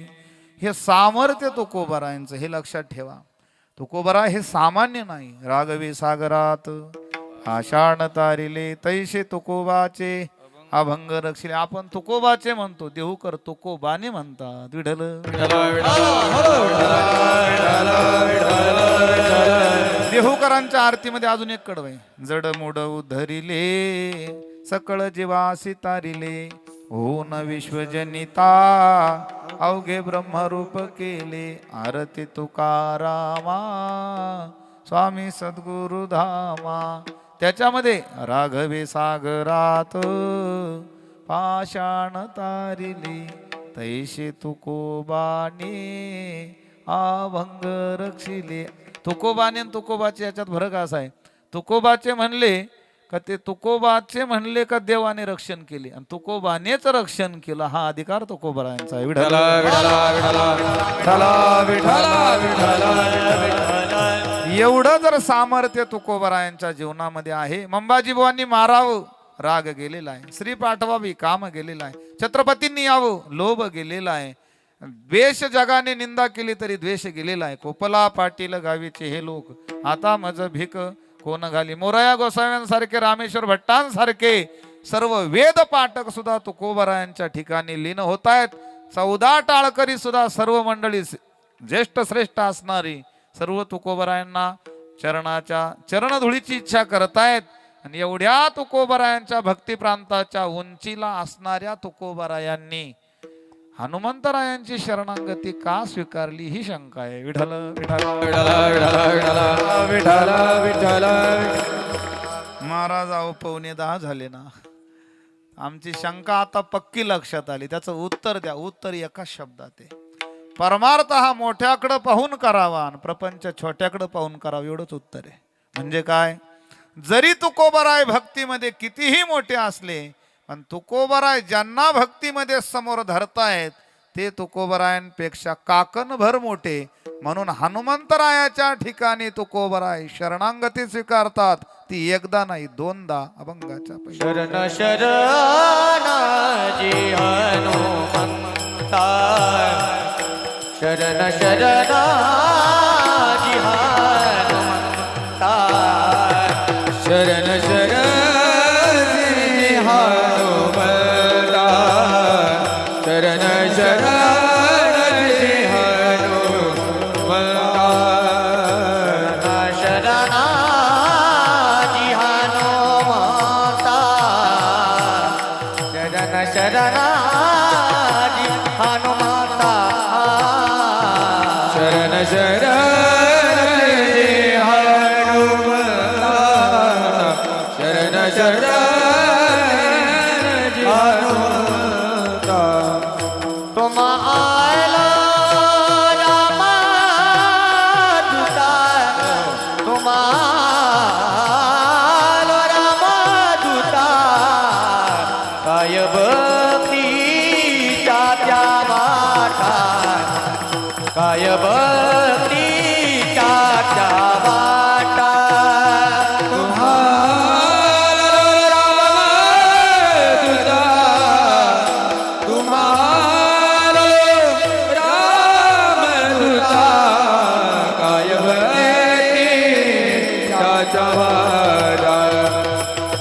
हे सामर्थ्य तुकोबारायांचं हे लक्षात ठेवा. तुकोबारा हे सामान्य नाही. रागवे सागरात आषाढ तारिले तैसे तुकोबाचे अभंग रक्षिले. आपण तुकोबाचे म्हणतो, देहूकर तुकोबाने म्हणतात. विठ्ठल देहूकरांच्या आरतीमध्ये अजून एक कडवं आहे. जड मोड उधरिले सकळ जीवासी तारिले होऊन विश्वजनिता अवघे ब्रह्मरूप केले आरती तुकारामा स्वामी सद्गुरु धामा. त्याच्यामध्ये राघवे सागरात पाषाण तारिले तैसे तुकोबाने अभंग रक्षिले. तुकोबाने आणि तुकोबाचे याच्यात फरक असा आहे. तुकोबाचे म्हणले का ते तुकोबाचे म्हणले का देवाने रक्षण केले आणि तुकोबानेच रक्षण केलं हा अधिकार तुकोबारायांचा आहे. एवढं जर सामर्थ्य तुकोबारायांच्या जीवनामध्ये आहे. मंबाजी बुवांनी मारावं राग गेलेला आहे. श्री पाठवावी काम गेलेला आहे. छत्रपतींनी यावं लोभ गेलेला आहे. द्वेष जगाने निंदा केली तरी द्वेष गेलेला आहे. कोपला पाटील गावीचे हे लोक आता मज भीक कोण घाली. मोरया गोसाव्यांसारखे रामेश्वर भट्टांसारखे सर्व वेद पाठक सुद्धा तुकोबारायांच्या ठिकाणी लीन होत आहेत. 14 टाळकरी सुद्धा सर्व मंडळी ज्येष्ठ श्रेष्ठ असणारी सर्व तुकोबारायांना चरणाच्या चरणधुळीची इच्छा करतायत. आणि एवढ्या तुकोबारायांच्या भक्तिप्रांताच्या उंचीला असणाऱ्या तुकोबारायांनी हनुमंतरायांची शरणागती का स्वीकारली ही शंका आहे. विठ्ठल महाराज अहो 9:15 झाले ना. आमची शंका आता पक्की लक्षात आली. त्याचं उत्तर द्या. उत्तर एका शब्दात आहे. परमार्थ हा मोठ्याकडं पाहून करावा आणि प्रपंच छोट्याकडं पाहून करावा एवढंच उत्तर आहे. म्हणजे काय, जरी तुकोबाराय भक्तीमध्ये कितीही मोठे असले पण तुकोबाराय ज्यांना भक्तीमध्ये समोर धरतायत ते तुकोबारायांपेक्षा काकणभर मोठे. म्हणून हनुमंतरायाच्या ठिकाणी तुकोबाराय शरणांगती स्वीकारतात. ती एकदा नाही दोनदा. अभंगाच्या शरण शरणाजी हनुमंता शरण शरणाजी हनुमंता शरण शरणी हनुमंता शरण शरणी हनुमंता शरणाजी हनुमंता शरण शरणाजी हनुमंता शरण शरणी हनुमंता शरण शरणी हनुमंता. तुम आयला रामदूता तुम आलो रामदूता काय भक्तीच्या त्या वाटा काय भक्तीच्या त्या वाटा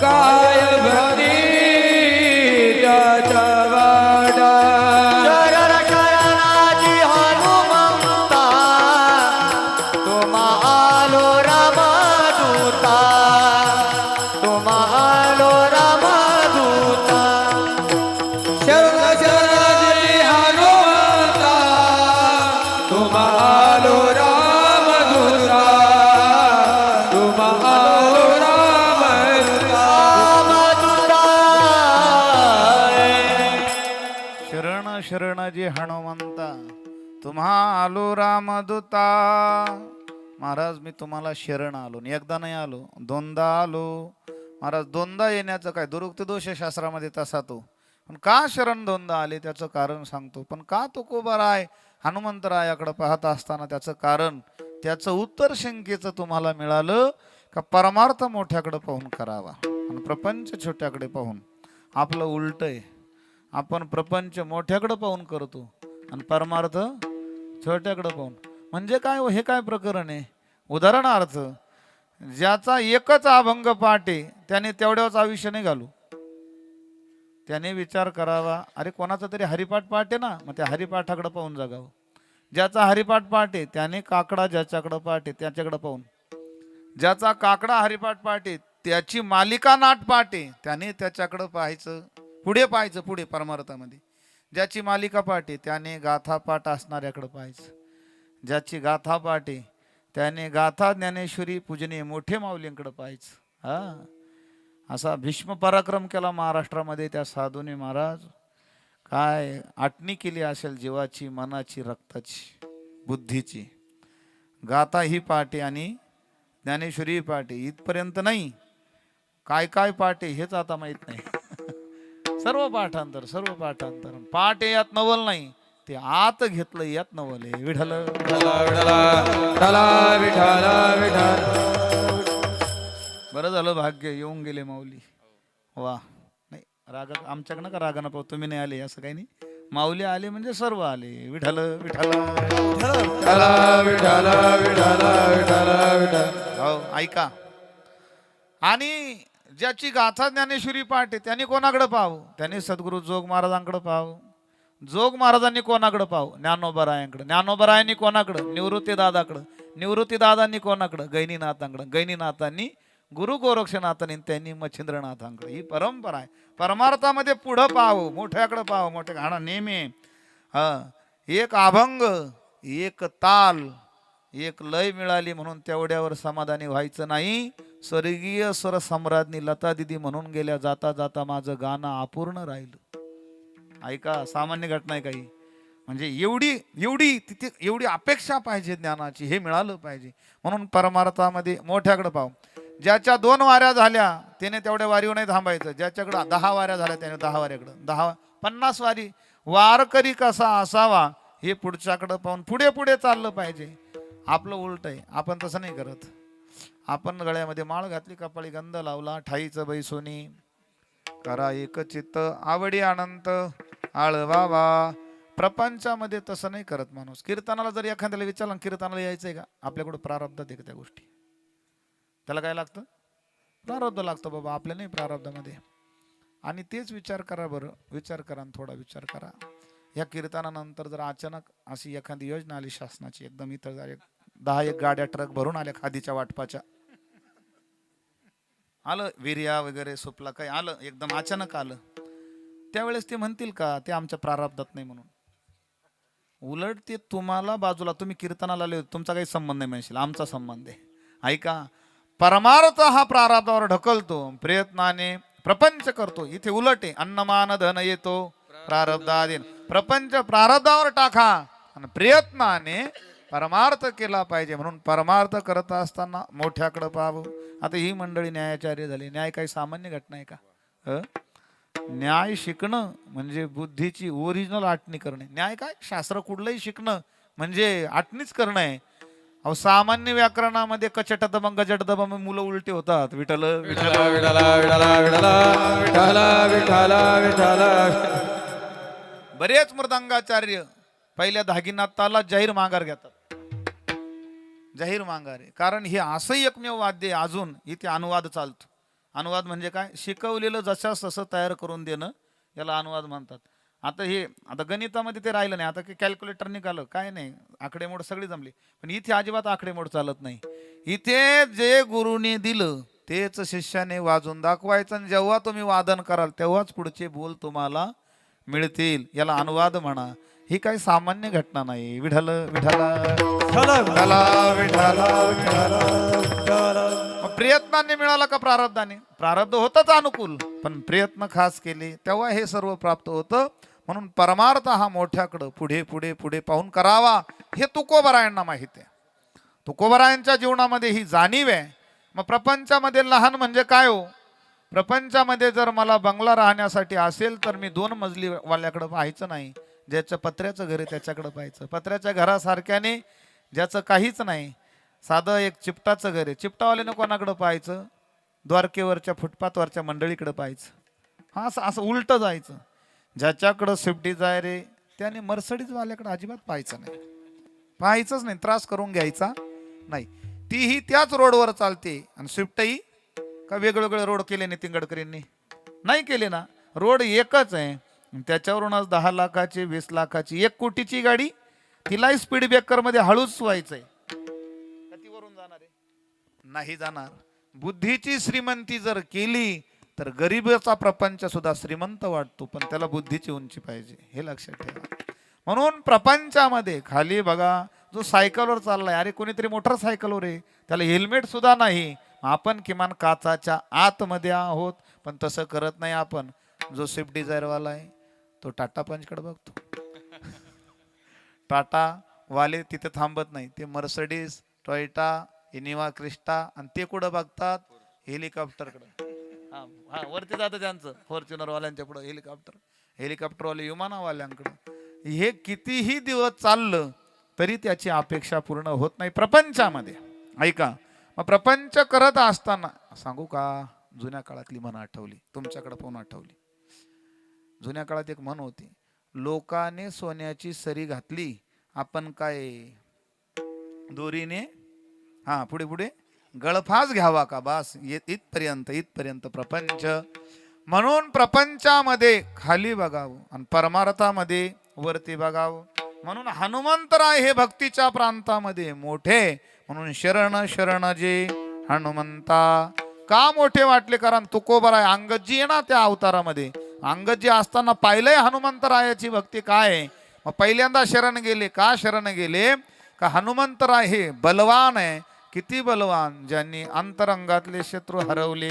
काय भक्ती त्याच्या वाडा शरण शरणाजी हनुमंता माझी हनुमंता तुम्हा आलो रामदूता. महाराज मी तुम्हाला शरण आलो, एकदा नाही आलो, दोनदा आलो. महाराज दोनदा येण्याचं काय, दुरुक्ती दोष आहे शास्त्रामध्ये तसा तो. पण का शरण दोनदा आले त्याचं कारण सांगतो. पण का तुकोबाराय हनुमंतरायाकडे पाहत असताना त्याचं कारण, त्याचं उत्तर शंकेचं तुम्हाला मिळालं का परमार्थ मोठ्याकडे पाहून करावा आणि प्रपंच छोट्याकडे पाहून. आपलं उलट आहे, आपण प्रपंच मोठ्याकडे पाहून करतो आणि परमार्थ छोट्याकडे पाहून. म्हणजे काय हे काय प्रकरण आहे. उदाहरणार्थ ज्याचा एकच अभंग पाठ आहे त्याने तेवढ्याच आयुष्य नाही घालू. त्याने विचार करावा, अरे कोणाचा तरी हरिपाठ पाठ आहे ना, मग त्या हरिपाठाकडे पाहून जगावं. ज्याचा हरिपाठ पाठ आहे त्याने काकडा ज्याच्याकडे पाठ आहे त्याच्याकडे पाहून. ज्याचा काकडा हरिपाठ पाठ आहे त्याची मालिका नाट पाठ आहे त्याने त्याच्याकडे पाहायचं, पुढे पाहायचं, पुढे परमार्थामध्ये. ज्याची मालिका पाठ आहे त्याने गाथा पाठ असणाऱ्याकडे पाहायचं. ज्याची गाथा पाठ आहे त्याने गाथा ज्ञानेश्वरी पूजनीय मोठे माऊलींकडे पाहायचं. असा भीष्म पराक्रम केला महाराष्ट्रामध्ये त्या साधूने. महाराज काय आटणी केली असेल जीवाची, मनाची, रक्ताची, बुद्धीची. गाथा ही पाठ आहे आणि ज्ञानेश्वरी पाठ आहे. इथपर्यंत नाही, काय काय पाठ आहे हेच आता माहित नाही. सर्व पाठांतर, सर्व पाठांतर. पाठ आहे यात नवल नाही, ते आत घेतलं यात नवल आहे. विठ्ठल बरं झालं, भाग्य येऊन गेले माऊली. वा, नाही राग आमच्याकडनं का रागानं पाहू, तुम्ही नाही आले असं काही नाही. माऊली आले म्हणजे सर्व आले. विठ्ठल विठ्ठल हो ऐका. आणि ज्याची गाथा ज्ञानेश्वरी पाठ आहे त्याने कोणाकडे पाहावं, त्याने सद्गुरु जोग महाराजांकडे पाहावं. जोग महाराजांनी कोणाकडे पाहावं, ज्ञानोबरायांकडे. ज्ञानोबरायांनी कोणाकडे, निवृत्ती दादाकडे. निवृत्ती दादांनी कोणाकडे, गैनीनाथांकडे. गैनीनाथांनी गुरु गोरक्षनाथांनी, त्यांनी मच्छिंद्रनाथांकडे. ही परंपरा आहे. परमार्थामध्ये पुढं पाहावं, मोठ्याकडे पाहावं. मोठे गाणं नेहमी एक अभंग, एक ताल, एक लय मिळाली म्हणून तेवढ्यावर समाधानी व्हायचं नाही. स्वर्गीय स्वर सम्राज्ञी लता दिदी म्हणून गेल्या, जाता जाता माझं गाणं अपूर्ण राहिलं. ऐका, सामान्य घटना आहे काही. म्हणजे एवढी एवढी तिथे एवढी अपेक्षा पाहिजे ज्ञानाची, हे मिळालं पाहिजे. म्हणून परमार्थामध्ये मोठ्याकडे पाहू. ज्याच्या 2 वाऱ्या झाल्या त्याने तेवढ्या वारीवर नाही थांबायचं. ज्याच्याकडे 10 वाऱ्या झाल्या त्याने 10 वाऱ्याकडे, 50 वारी. वारकरी कसा असावा हे पुढच्याकडे पाहून पुढे पुढे चाललं पाहिजे. आपलं उलट आहे, आपण तसं नाही करत. आपण गळ्यामध्ये माळ घातली, कपाळी गंध लावला, ठाईचं बैसोनी करा एक चित्त, आवडी अनंत आळवावा. प्रपंचामध्ये तसं नाही करत माणूस. कीर्तनाला जर एखाद्याला विचारलं कीर्तनाला यायचंय का, आपल्याकडे प्रारब्धात आहे का त्या गोष्टी. त्याला काय लागतं, प्रारब्ध लागतं बाबा, आपल्या नाही प्रारब्धामध्ये. आणि तेच विचार करा बरं, विचार करा आणि थोडा विचार करा. या कीर्तनानंतर जर अचानक अशी एखादी योजना आली शासनाची, एकदम इथं जर 10 गाड्या ट्रक भरून आल्या खादीच्या वाटपाच्या, आलं विर्या वगैरे सुपला काही आलं, एकदम अचानक आलं, त्यावेळेस ते म्हणतील का ते आमच्या प्रारब्धात नाही म्हणून. उलट ते तुम्हाला बाजूला, तुम्ही कीर्तनाला आले, तुमचा काही संबंध नाही म्हणशील, आमचा संबंध आहे. ऐका, परमार्थ हा प्रारब्धावर ढकलतो, प्रयत्नाने प्रपंच करतो. इथे उलट आहे, अन्नमान धन येतो प्रारब्धाधीन. प्रपंच प्रारब्धावर टाका आणि प्रयत्नाने परमार्थ केला पाहिजे. म्हणून परमार्थ करत असताना मोठ्याकडे पाहावं. आता ही मंडळी न्यायाचार्य झाली. न्याय काही सामान्य घटना आहे का. न्याय शिकणं म्हणजे बुद्धीची ओरिजिनल आटणी करणे. न्याय काय, शास्त्र कुठलंही शिकणं म्हणजे आटणीच करणं आहे. अहो सामान्य व्याकरणामध्ये कचटदम गजटदम मुलं उलटे होतात. विठ्ठल विठ्ठल बरेच मृदंगाचार्य पहिल्या धागिनाथाला जाहीर माघार घेतात. जाहीर माघार आहे कारण हे असंही एकमेव वाद्य अजून इथे अनुवाद चालतो. अनुवाद म्हणजे काय, शिकवलेलं जशास तसं तयार करून देणं, याला अनुवाद म्हणतात. आता गणितामध्ये ते राहिलं नाही. आता कॅल्क्युलेटर निघालं, काय नाही, आकडेमोड सगळी जमली. पण इथे अजिबात आकडेमोड चालत नाही. इथे जे गुरुने दिलं तेच शिष्याने वाजून दाखवायचं. आणि जेव्हा तुम्ही वादन कराल तेव्हाच पुढचे बोल तुम्हाला मिळतील. याला अनुवाद म्हणा. ही काही सामान्य घटना नाही. विठ्ठल प्रयत्नाने मिळाला का प्रारब्धाने. प्रारब्ध होतच अनुकूल, पण प्रयत्न खास केले तेव्हा हे सर्व प्राप्त होतं. म्हणून परमार्थ हा मोठ्याकडं पुढे पुढे पुढे पाहून करावा हे तुकोबरायांना माहिती आहे. तुकोबरायांच्या जीवनामध्ये ही जाणीव आहे. मग प्रपंचामध्ये लहान म्हणजे काय हो? प्रपंचामध्ये जर मला बंगला राहण्यासाठी असेल तर मी 2 मजली वाल्याकडे पाहायचं नाही. ज्याचं पत्र्याचं घर आहे त्याच्याकडे पाहायचं. पत्र्याच्या घरासारख्याने ज्याचं काहीच नाही, साधं एक चिपटाचं घर आहे, चिपटावाल्यानं कोणाकडे पाहायचं? द्वारकेवरच्या फुटपाथवरच्या मंडळीकडे पाहायचं. हा असं असं उलटं जायचं. ज्याच्याकडं स्विफ्ट डिझायर आहे त्याने मर्सडीजवाल्याकडे अजिबात पाहायचं नाही, पाहायचंच नाही, त्रास करून घ्यायचा नाही. तीही त्याच रोडवर चालते. आणि स्विफ्टही का वेगवेगळे रोड केले नितीन गडकरींनी? नाही केले ना. रोड एकच आहे. त्याच्यावरूनच 10 लाखाची 20 लाखाची 1 कोटीची गाडी तिलाही स्पीड ब्रेकर मध्ये हळूच व्हायचंय. कितीवरून जाणार आहे? नाही जाणार. बुद्धीची श्रीमंती जर केली तर गरीबाचा प्रपंच सुद्धा श्रीमंत वाटतो, पण त्याला बुद्धीची उंची पाहिजे, हे लक्षात ठेवा. म्हणून प्रपंचामध्ये खाली बघा, जो सायकलवर चाललाय, अरे कोणीतरी मोटरसायकलवर आहे, त्याला हेल्मेट सुद्धा नाही. आपण किमान काचाच्या आतमध्ये आहोत, पण तसं करत नाही आपण. जो स्विफ्ट डिझायरवाला आहे तो टाटा पंचकडे बघतो. टाटा वाले तिथे थांबत नाही, ते मर्सडीज, टोयोटा, इनिवा क्रिस्टा, आणि ते कुठं बघतात? हेलिकॉप्टरकडे. हा वरती जातं त्यांचं, फॉर्च्युनर वाल्यांच्या पुढे हेलिकॉप्टरवाले विमानावाल्यांकडे. हे कितीही दिवस चाललं तरी त्याची अपेक्षा पूर्ण होत नाही प्रपंचामध्ये. ऐका, मग प्रपंच करत असताना सांगू का, जुन्या काळातली म्हण आठवली, तुमच्याकडे पाहून आठवली. जुन्या काळात एक म्हण होती, लोकाने सोन्याची सरी घातली, आपण काय दोरीने पुढे पुढे गळफास घ्यावा का? बस इथपर्यंत प्रपंच. म्हणून प्रपंचामध्ये खाली बघावं आणि परमार्थामध्ये वरती बघावं. म्हणून हनुमंतराय हे भक्तीच्या प्रांतामध्ये मोठे. म्हणून शरण शरण जे हनुमंता. का मोठे वाटले? कारण तुकोबराय अंगजी आहे ना त्या अवतारामध्ये. अंगजी असताना पाहिलंय हनुमंतरायाची भक्ती काय आहे. मग पहिल्यांदा शरण गेले. का शरण गेले? का हनुमंतराय हे बलवान आहे. किती बलवान? ज्यांनी अंतरंगातले शत्रू हरवले.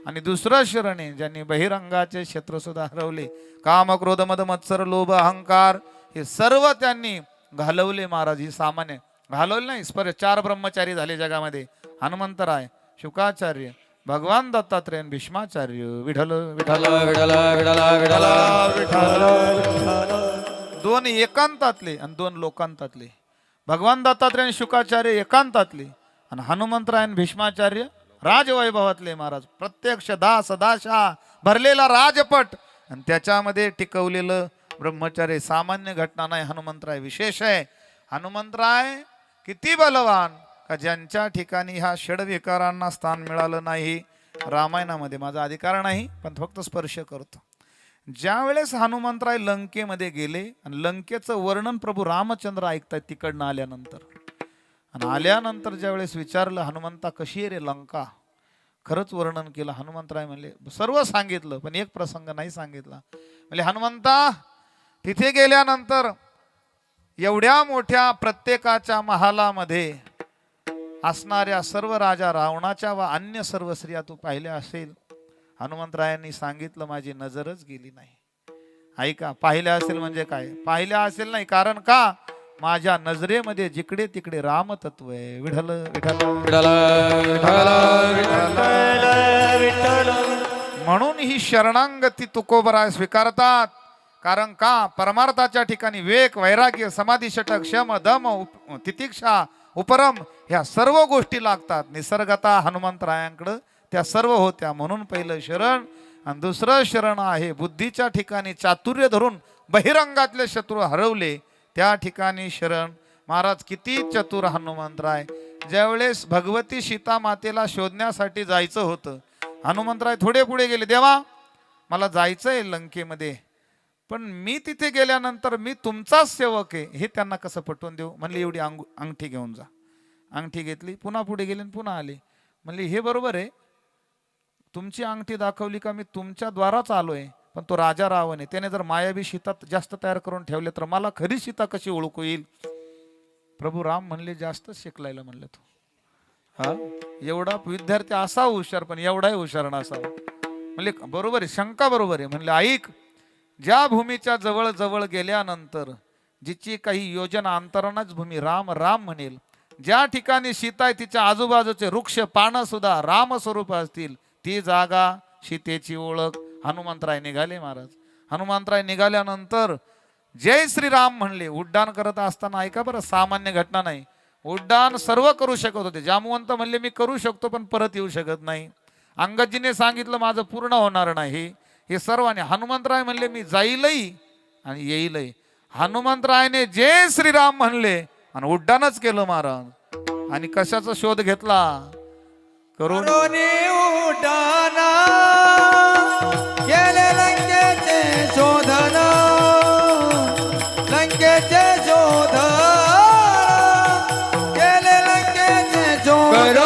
आणि दुसरं शरण आहे ज्यांनी बहिरंगाचे शत्रू सुद्धा हरवले. काम, क्रोध, मद, मत्सर, लोभ, अहंकार हे सर्व त्यांनी घालवले. महाराज ही सामान्य घालवले नाही. 4 ब्रह्मचारी झाले जगामध्ये, हनुमंतराय, शुकाचार्य, भगवान दत्तात्रेय, भीष्माचार्य. विठ्ठल विठ्ठल विठ्ठल विठ्ठल विठ्ठल. 2 एकांतातले आणि 2 लोकांतातले. भगवान दत्तात्रेय आणि शुकाचार्य एकांतातले, आणि हनुमंतराय आणि भीष्माचार्य राजवैभवातले. महाराज प्रत्यक्ष दास दाशा भरलेला राजपट आणि त्याच्यामध्ये टिकवलेलं ब्रह्मचार्य. सामान्य घटना नाही, हनुमंतराय विशेष आहे. हनुमंतराय किती बलवान का ज्यांच्या ठिकाणी ह्या षडविकारांना स्थान मिळालं नाही. रामायणामध्ये माझा अधिकार नाही पण फक्त स्पर्श करतो. ज्या वेळेस हनुमंतराय लंकेमध्ये गेले आणि लंकेचं वर्णन प्रभू रामचंद्र ऐकतायत तिकडनं आल्यानंतर, आणि आल्यानंतर ज्या वेळेस विचारलं हनुमंता कशी आहे रे लंका, खरंच वर्णन केलं. हनुमंतराय म्हणले सर्व सांगितलं पण एक प्रसंग नाही सांगितला. म्हणजे हनुमंता तिथे गेल्यानंतर एवढ्या मोठ्या प्रत्येकाच्या महालामध्ये असणाऱ्या सर्व राजा रावणाच्या व अन्य सर्व स्त्रिया तू पाहिल्या असेल. हनुमंतरायांनी सांगितलं माझी नजरच गेली नाही. ऐका, पाहिल्या असेल म्हणजे काय? पाहिल्या असेल नाही, कारण का माझ्या नजरेमध्ये जिकडे तिकडे रामतत्व आहे. विठ्ठल विठ्ठल विठ्ठल. म्हणून ही शरणांगती तुकोबराय स्वीकारतात. कारण का परमार्थाच्या ठिकाणी विवेक, वैराग्य, समाधी, षटक, शम, दम, तितिक्षा, उपरम ह्या सर्व गोष्टी लागतात. निसर्गता हनुमंतरायांकडे त्या सर्व होत्या. म्हणून पहिलं शरण आणि दुसरं शरण आहे बुद्धीच्या ठिकाणी चातुर्य धरून बहिरंगातले शत्रू हरवले त्या ठिकाणी शरण. महाराज किती चतुर हनुमंतराय. ज्यावेळेस भगवती सीता मातेला शोधण्यासाठी जायचं होतं, हनुमंतराय थोडे पुढे गेले. देवा मला जायचंय लंकेमध्ये, पण मी तिथे गेल्यानंतर मी तुमचाच सेवक आहे हे त्यांना कसं पटवून देऊ? म्हणले एवढी अंगठी घेऊन जा. अंगठी घेतली, पुन्हा पुढे गेले पुन्हा आले. म्हणले हे बरोबर आहे, तुमची अंगठी दाखवली का मी तुमच्या द्वाराच आलोय, पण तो राजा रावण आहे, त्याने जर मायावी सीता जास्त तयार करून ठेवले तर मला खरी सीता कशी ओळखू येईल? प्रभू राम म्हणले जास्त शिकलायला म्हणलं तू. हा एवढा विद्यार्थी असा हुशार पण एवढाही हुशार नसावा. म्हणले बरोबर आहे, शंका बरोबर आहे. म्हणले ऐक, ज्या भूमीच्या जवळ जवळ गेल्यानंतर जिची काही योजना अंतरानच भूमी राम राम म्हणेल, ज्या ठिकाणी सीता आहे तिच्या आजूबाजूचे वृक्ष पानं सुद्धा राम स्वरूप असतील, ती जागा सीतेची ओळख. हनुमंतराय निघाले महाराज. हनुमंतराय निघाल्यानंतर जय श्रीराम म्हणले. उड्डाण करत असताना ऐका बरं, सामान्य घटना नाही. उड्डाण सर्व करू शकत होते. जामवंत म्हणले मी करू शकतो पण परत येऊ शकत नाही. अंगदजीने सांगितलं माझं पूर्ण होणार नाही. हे सर्वांनी. हनुमंतराय म्हणले मी जाईलही आणि येईलही. हनुमंतरायने जय श्रीराम म्हणले आणि उड्डाणच केलं महाराज. आणि कशाचा शोध घेतला करून उड्डाणा केले लंकेचे शोधन, लंकेचे शोधन केले लंकेचे शोधन.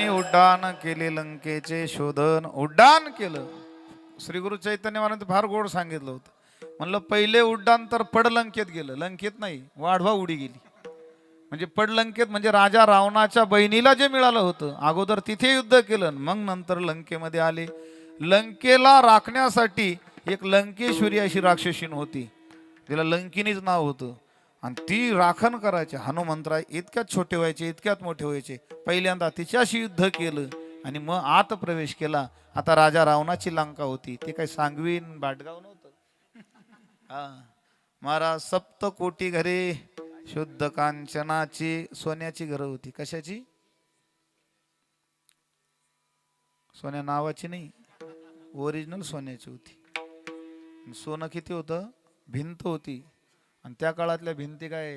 उड्डाण केले लंकेचे शोधन. उड्डाण केलं. श्री गुरु चैतन्य महाराज फार गोड सांगितलं होतं. म्हणलं पहिले उड्डाण तर पडलंकेत गेलं. लंकेत नाही, वाढवा उडी गेली. म्हणजे पडलंकेत म्हणजे राजा रावणाच्या बहिणीला जे मिळालं होतं, अगोदर तिथे युद्ध केलं, मग नंतर लंकेमध्ये आले. लंकेला राखण्यासाठी एक लंकेश्वरी अशी राक्षसीन होती, तिला लंकिनीच नाव होतं. आणि ती राखण करायची. हनुमंतराय इतक्यात छोटे व्हायचे, इतक्यात मोठे व्हायचे. पहिल्यांदा तिच्याशी युद्ध केलं आणि मग आत प्रवेश केला. आता राजा रावणाची लंका होती. ते काही सांगवीन बाटगाव नव्हतं. हा महाराज, 7 कोटी घरे शुद्ध कांचनाची सोन्याची घरं होती. कशाची? सोन्या नावाची नाही, ओरिजिनल सोन्याची होती. सोनं किती होतं? भिंत होती. आणि त्या काळातल्या भिंती काय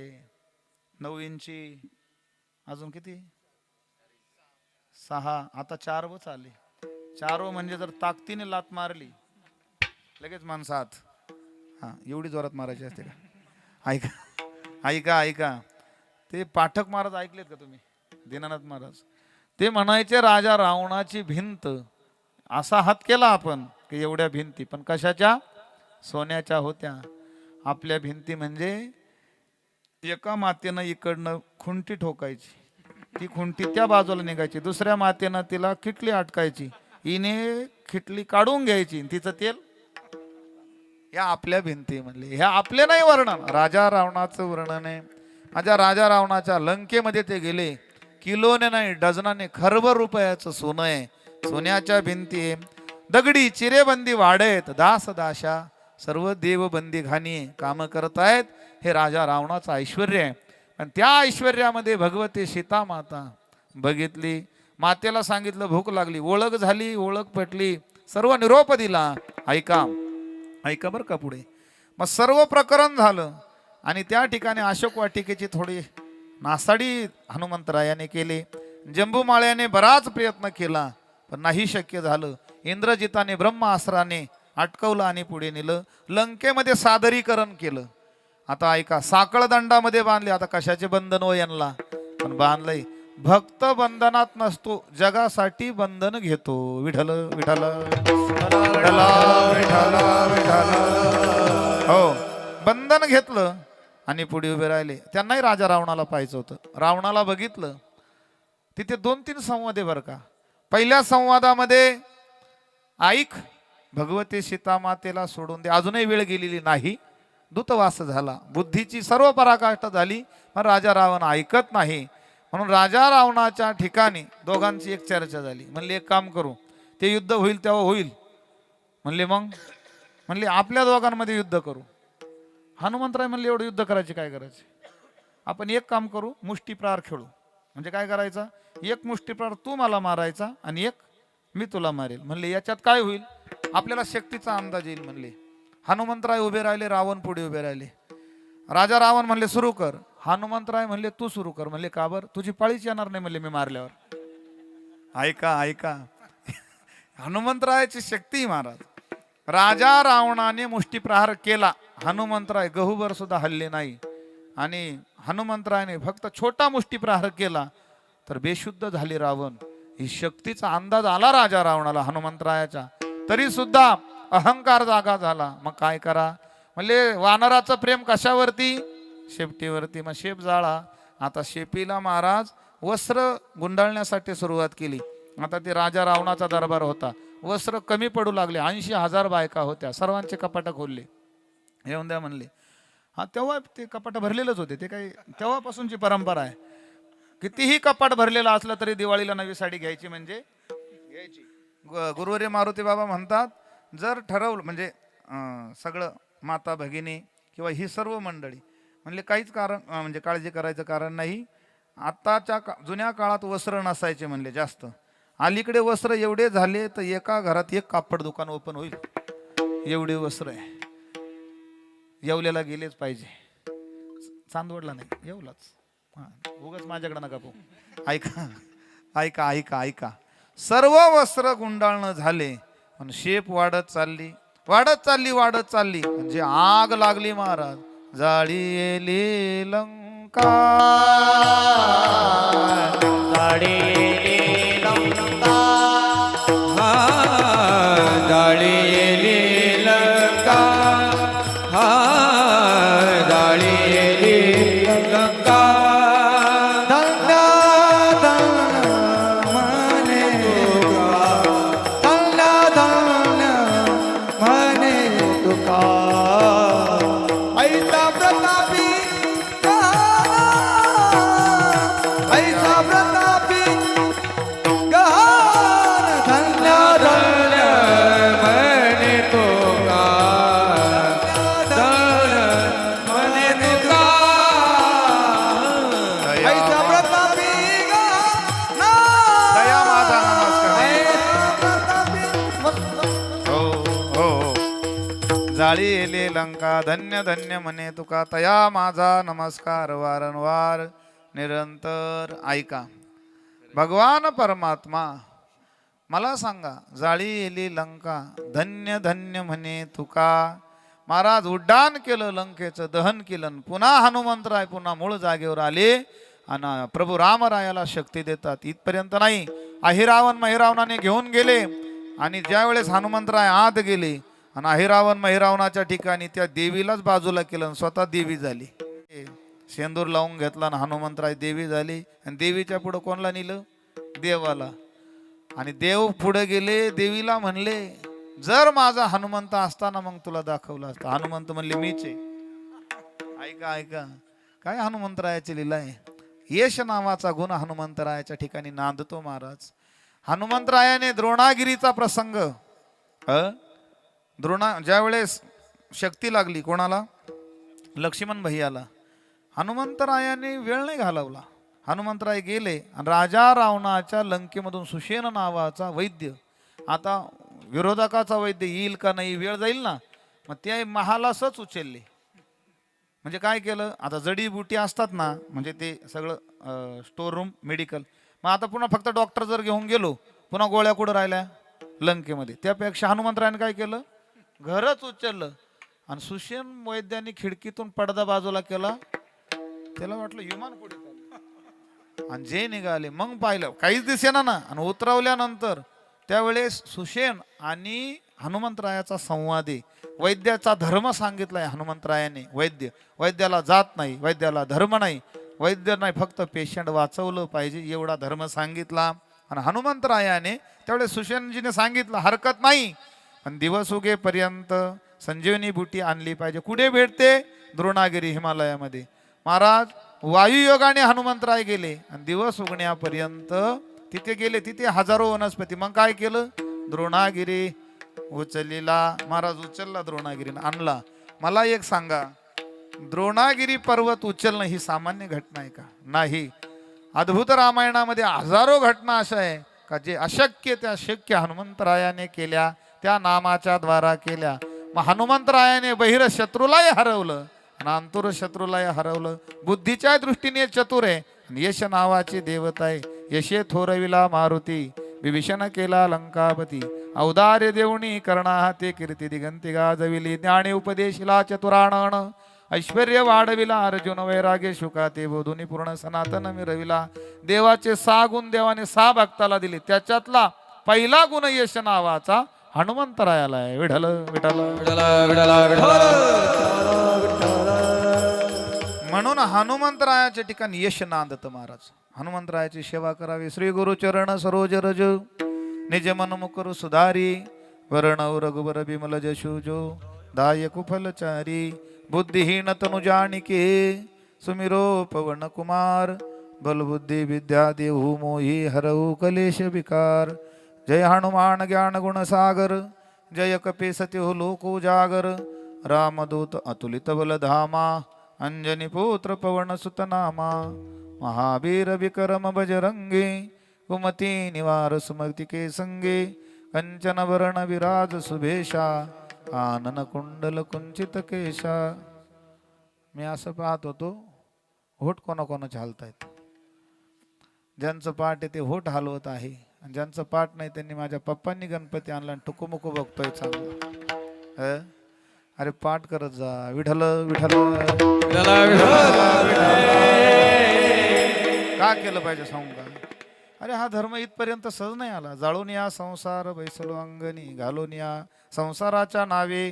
9 इंची, अजून किती 6, आता 4 व आले. 4 म्हणजे जर ताकदीने लात मारली लगेच माणसात. हा एवढी जोरात मारायची असते का? ऐका ऐका ऐका, ते पाठक महाराज ऐकलेत का तुम्ही? दीनानाथ महाराज ते म्हणायचे राजा रावणाची भिंत असा हात केला आपण की एवढ्या भिंती, पण कशाच्या? सोन्याच्या होत्या. आपल्या भिंती म्हणजे एका मातेनं इकडनं खुंटी ठोकायची, ती खुंटी त्या बाजूला निघायची, दुसऱ्या मातेनं तिला खिटली अटकायची, हिने खिटली काढून घ्यायची, तिचं तेल. या आपल्या भिंती म्हणले. ह्या आपले नाही वर्णन, राजा रावणाचं वर्णन आहे. माझ्या राजा रावणाच्या लंकेमध्ये ते गेले. किलोने नाही डझनाने खरभर रुपयाचं सोनं आहे. सोन्याच्या भिंती आहे. दगडी चिरेबंदी वाढेत, दास दाशा सर्व देवबंदी घाणी काम करतायत. हे राजा रावणाचं ऐश्वर्य आहे. आणि त्या ऐश्वर्यामध्ये भगवती सीता माता बघितली. मातेला सांगितलं भूक लागली, ओळख झाली, ओळख पटली, सर्व निरोप दिला. ऐका ऐका बरं का पुढे. मग सर्व प्रकरण झालं आणि त्या ठिकाणी अशोक वाटिकेची थोडी नासाडी हनुमंतरायाने केली. जंबूमाळ्याने बराच प्रयत्न केला पण नाही शक्य झालं. इंद्रजिताने ब्रह्मास्त्राने अटकवलं आणि पुढे नेलं. लंकेमध्ये सादरीकरण केलं. आता ऐका, साखळदंडामध्ये बांधले. आता कशाचे बंधन हो यांना? पण बांधलंय. भक्त बंधनात नसतो, जगासाठी बंधन घेतो. विठ्ठल विठ्ठल विठ्ठल विठ्ठल विठ्ठल. हो, बंधन घेतलं आणि पुढे उभे राहिले. त्यांनाही राजा रावणाला पाहायचं होतं. रावणाला बघितलं. तिथे 2-3 संवाद आहे बरं का. पहिल्या संवादामध्ये ऐक, भगवती सीता मातेला सोडून दे. अजूनही वेळ गेलेली नाही. दूतवास झाला, बुद्धीची सर्व पराकाष्ठा झाली, पण राजा रावण ऐकत नाही. म्हणून राजा रावणाच्या ठिकाणी दोघांची एक चर्चा झाली. म्हणले एक काम करू, ते युद्ध होईल तेव्हा होईल. म्हणले मग? म्हणले आपल्या दोघांमध्ये युद्ध करू. हनुमंतराय म्हणले एवढं युद्ध करायचे काय करायचे? आपण एक काम करू, मुष्टीप्रहार खेळू. म्हणजे काय करायचं? एक मुष्टीप्रहार तू मला मारायचा आणि एक मी तुला मारेल. म्हणले याच्यात काय होईल? आपल्याला शक्तीचा अंदाज येईल. म्हणले हनुमंतराय उभे राहिले, रावण पुढे उभे राहिले. राजा रावण म्हणले सुरू कर. हनुमंतराय म्हणले तू सुरू कर. म्हणले का बरं? तुझी पाळीच येणार नाही म्हणले मी मारल्यावर. ऐका ऐका, हनुमंतरायाची शक्ती महाराज. राजा रावणाने मुष्टीप्रहार केला, हनुमंतराय गहूभर सुद्धा हल्ले नाही. आणि हनुमंतरायने फक्त छोटा मुष्टीप्रहार केला तर बेशुद्ध झाले रावण. ही शक्तीचा अंदाज आला राजा रावणाला हनुमंतरायाच्या. तरी सुद्धा अहंकार जागा झाला. मग काय करा म्हणले, वानराचं प्रेम कशावरती? शेपटीवरती. मग शेप जाळा. आता शेपीला महाराज वस्त्र गुंडाळण्यासाठी सुरुवात केली. आता ते राजा रावणाचा दरबार होता. वस्त्र कमी पडू लागले. 80,000 बायका होत्या. सर्वांचे कपाट खोलले. येऊन द्या म्हणले. हा, तेव्हा ते कपाट भरलेलंच होते. ते काही तेव्हापासूनची परंपरा आहे. कितीही कपाट भरलेलं असलं तरी दिवाळीला नवी साडी घ्यायची म्हणजे घ्यायची. गुरुवर्य मारुती बाबा म्हणतात, जर ठरवलं म्हणजे सगळं माता भगिनी किंवा ही सर्व मंडळी म्हणले काहीच कारण म्हणजे काळजी करायचं कारण नाही. आत्ताच्या जुन्या काळात वस्त्र नसायचे म्हणले जास्त. अलीकडे वस्त्र एवढे झाले तर एका घरात एक कापड दुकान ओपन होईल, एवढे वस्त्र आहे. येवल्याला गेलेच पाहिजे, चांदवडला नाही, येवलाच. उगाच माझ्याकडे नका पाहू. ऐका ऐका ऐका ऐका. सर्व वस्त्र गुंडाळणं झाले पण शेप वाढत चालली वाढत चालली वाढत चालली. म्हणजे आग लागली महाराज. जाळी येली लंका, जाळी लंका, हा जाळी येली लंका, हा जाळी येली लंका. धन्य धन्य म्हणे तुका, धन्य धन्य म्हणे तुका. ऐसा प्रतापी ऐसा प्रतापी गहाण, धन्य धन्य म्हणे तुका, धन्य म्हणे तुका. ऐसा प्रतापी गहाण, दया माझा नमस्कार. ऐसा प्रतापी. हो हो हो. जाळी येले लंका, धन्य धन्य म्हणे तुका, तया माझा नमस्कार वारंवार निरंतर. ऐका, भगवान परमात्मा मला सांगा, जाळी येली लंका, धन्य धन्य म्हणे तुका. महाराज उड्डाण केलं, लंकेचं दहन केलं. पुन्हा हनुमंतराय पुन्हा मूळ जागेवर आले आणि प्रभू रामरायाला शक्ती देतात. इथपर्यंत नाही, अहिरावण महिरावणाने घेऊन गेले आणि ज्या वेळेस हनुमंतराय आत गेले आणि अहिरावण महिरावणाच्या ठिकाणी त्या देवीलाच बाजूला केलं, स्वतः देवी झाली. शेंदूर लावून घेतला आणि हनुमंतराय देवी झाली. आणि देवीच्या पुढे कोणला नेलं? देवाला. आणि देव पुढे गेले, देवीला म्हणले, जर माझा हनुमंत असताना मग तुला दाखवला असता. हनुमंत म्हणले, मीच आहे. ऐका ऐका, काय हनुमंतरायाची लीला आहे. यश नावाचा गुण हनुमंतरायाच्या ठिकाणी नांदतो महाराज. हनुमंतरायाने द्रोणागिरीचा प्रसंग, ज्या वेळेस शक्ती लागली कोणाला? लक्ष्मण भैयाला. हनुमंतरायाने वेळ नाही घालवला. हनुमंतराय गेले आणि राजा रावणाच्या लंकेमधून सुषेण नावाचा वैद्य, आता विरोधकाचा वैद्य येईल का नाही, वेळ जाईल ना, मग ते महालासच उचलले. म्हणजे काय केलं, आता जडीबुटी असतात ना, म्हणजे ते सगळं स्टोर रूम मेडिकल. मग आता पुन्हा फक्त डॉक्टर जर घेऊन गेलो, पुन्हा गोळ्या कुठं राहिल्या? लंकेमध्ये. त्यापेक्षा हनुमंतरायाने काय केलं, घरच उचललं आणि सुषेण वैद्याने खिडकीतून पडदा बाजूला केला. त्याला वाटलं विमान पुढे चाललं आणि जे निघाले मग पाहिलं काहीच दिसेना ना. आणि उतरवल्यानंतर त्यावेळेस सुषेण आणि हनुमंतरायाचा संवाद आहे. वैद्याचा धर्म सांगितलाय हनुमंतरायाने. वैद्याला जात नाही, वैद्याला धर्म नाही, वैद्य नाही, फक्त पेशंट वाचवलं पाहिजे एवढा धर्म सांगितला. आणि हनुमंतरायाने त्यावेळेस सुषेणजीने सांगितलं, हरकत नाही पण दिवस उगेपर्यंत संजीवनी बुटी आणली पाहिजे. कुठे भेटते? द्रोणागिरी हिमालयामध्ये. महाराज वायुयोगाने हनुमंतराय गेले आणि दिवस उगण्यापर्यंत तिथे गेले. तिथे हजारो वनस्पती. मग काय केलं? द्रोणागिरी उचललेला महाराज उचलला, द्रोणागिरीने आणला. मला एक सांगा, द्रोणागिरी पर्वत उचलणं ही सामान्य घटना आहे का? नाही. अद्भुत रामायणामध्ये हजारो घटना अशा आहे का जे अशक्य त्या शक्य हनुमंतरायाने केल्या, त्या नामाच्या द्वारा केल्या. मग हनुमंतरायाने बहिर शत्रूलाही हरवलं आणि अंतुर शत्रूलाही हरवलं. बुद्धीच्या दृष्टीने चतुर आहे. यश नावाची देवता आहे. यशे थोरविला मारुती, विभीषण केला लंकापती. औदार्य देवणी करणा हाते कीर्ती दिगंती गाजविली. ज्ञानी उपदेशिला चतुराणन, ऐश्वर्य वाढविला अर्जुन वैराग्य शुकाते बोधुनी पूर्ण सनातन मिरविला. देवाचे 6 गुण देवाने 6 भक्ताला दिले. त्याच्यातला पहिला गुण यश नावाचा हनुमंतरायाला आहे. विठ्ठल विठ्ठल. म्हणून हनुमंतरायाच्या ठिकाणी यश नांदत महाराज. हनुमंतरायाची सेवा करावी. श्री गुरु चरण सरोज रज निज मन मुकुर सुधारी वर्ण रघुबर बिमल जशु जो दायक फलचारी बुद्धिहीन तनु जानिके सुमिरो पवन कुमार बलबुद्धि विद्या देहु मोहि हरऊ कलेश विकार. जय हनुमान ज्ञान गुण सागर जय कपि सत्यु लोक उजागर रामदूत अतुलित बल धामा अंजनी पुत्र पवन सुत नामा महावीर विक्रम बजरंगी कुमति निवार सुमति के संगे कंचन वरण विराज सुभेशा आनन कुंडल कुंचित केशा. मी असं पाहत होतो होठ कोणाकोणाचे हलतायत. ज्यांचं पाठ आहे ते होठ हलवत आहे आणि ज्यांचं पाठ नाही त्यांनी माझ्या पप्पांनी गणपती आणला आणि टुकूमुकू बघतोय चांगला. अरे पाठ करत जा. विठ्ठल विठ्ठल. का केलं पाहिजे सांगू का? अरे हा धर्म इथपर्यंत सहज नाही आला. जाळून या संसार बैसलो अंगणी घालून या संसाराच्या नावे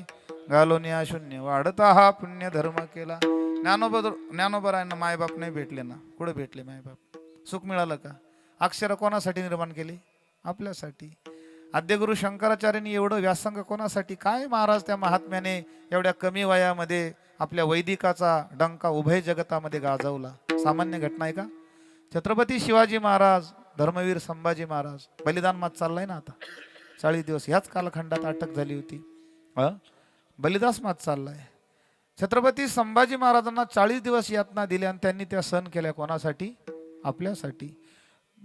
घालून या शून्य वाढता हा पुण्य धर्म केला. ज्ञानोबरायांना मायबाप नाही भेटले ना. कुठे भेटले मायबाप? सुख मिळालं का? अक्षर कोणासाठी निर्माण केली? आपल्यासाठी. आद्यगुरु शंकराचार्यांनी एवढं व्यासंग कोणासाठी? काय महाराज त्या महात्म्याने एवढ्या कमी वयामध्ये आपल्या वैदिकाचा डंका उभय जगतामध्ये गाजवला. सामान्य घटना आहे का? छत्रपती शिवाजी महाराज, धर्मवीर संभाजी महाराज बलिदान मात चाललाय ना आता. 40 दिवस ह्याच कालखंडात अटक झाली होती. बलिदास मात चाललाय. छत्रपती संभाजी महाराजांना 40 दिवस यातना दिल्या आणि त्यांनी त्या सहन केल्या कोणासाठी? आपल्यासाठी.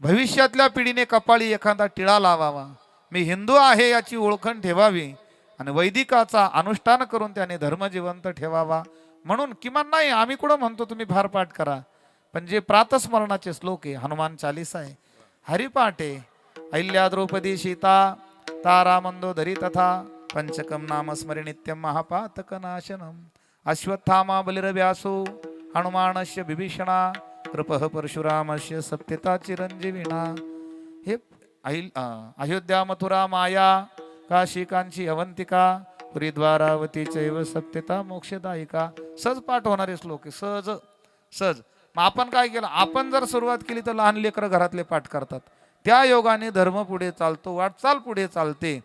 भविष्यातल्या पिढीने कपाळी एखादा टिळा लावावा. मी हिंदू आहे याची ओळखण ठेवावी आणि वैदिकाचा अनुष्ठान करून त्याने धर्म जिवंत ठेवावा. म्हणून किमान नाही आम्ही कुठं म्हणतो तुम्ही फार पाठ करा, पण जे प्रातस्मरणाचे श्लोक आहे, हनुमान चालीसा आहे, हरिपाठ आहे, अहिल्या द्रौपदी सीता तारा मंदोदरी तथा पंचकम नाम स्मरे नित्यम महापातक नाशनम अश्वत्थामा बलिरव्यासो हनुमानस्य विभीषणा कृपः परशुरामस्य सत्यता चिरंजीविना. हे अयोध्या मथुरा माया काशी कांची अवंतिका पुरी द्वारावती चैव सत्यता मोक्षदायिका. सहज पाठ होणारे श्लोक आहे. सहज सहज. मग आपण काय केलं? आपण जर सुरुवात केली तर लहान लेकरं घरातले पाठ करतात. त्या योगाने धर्म पुढे चालतो, वाटचाल पुढे चालते.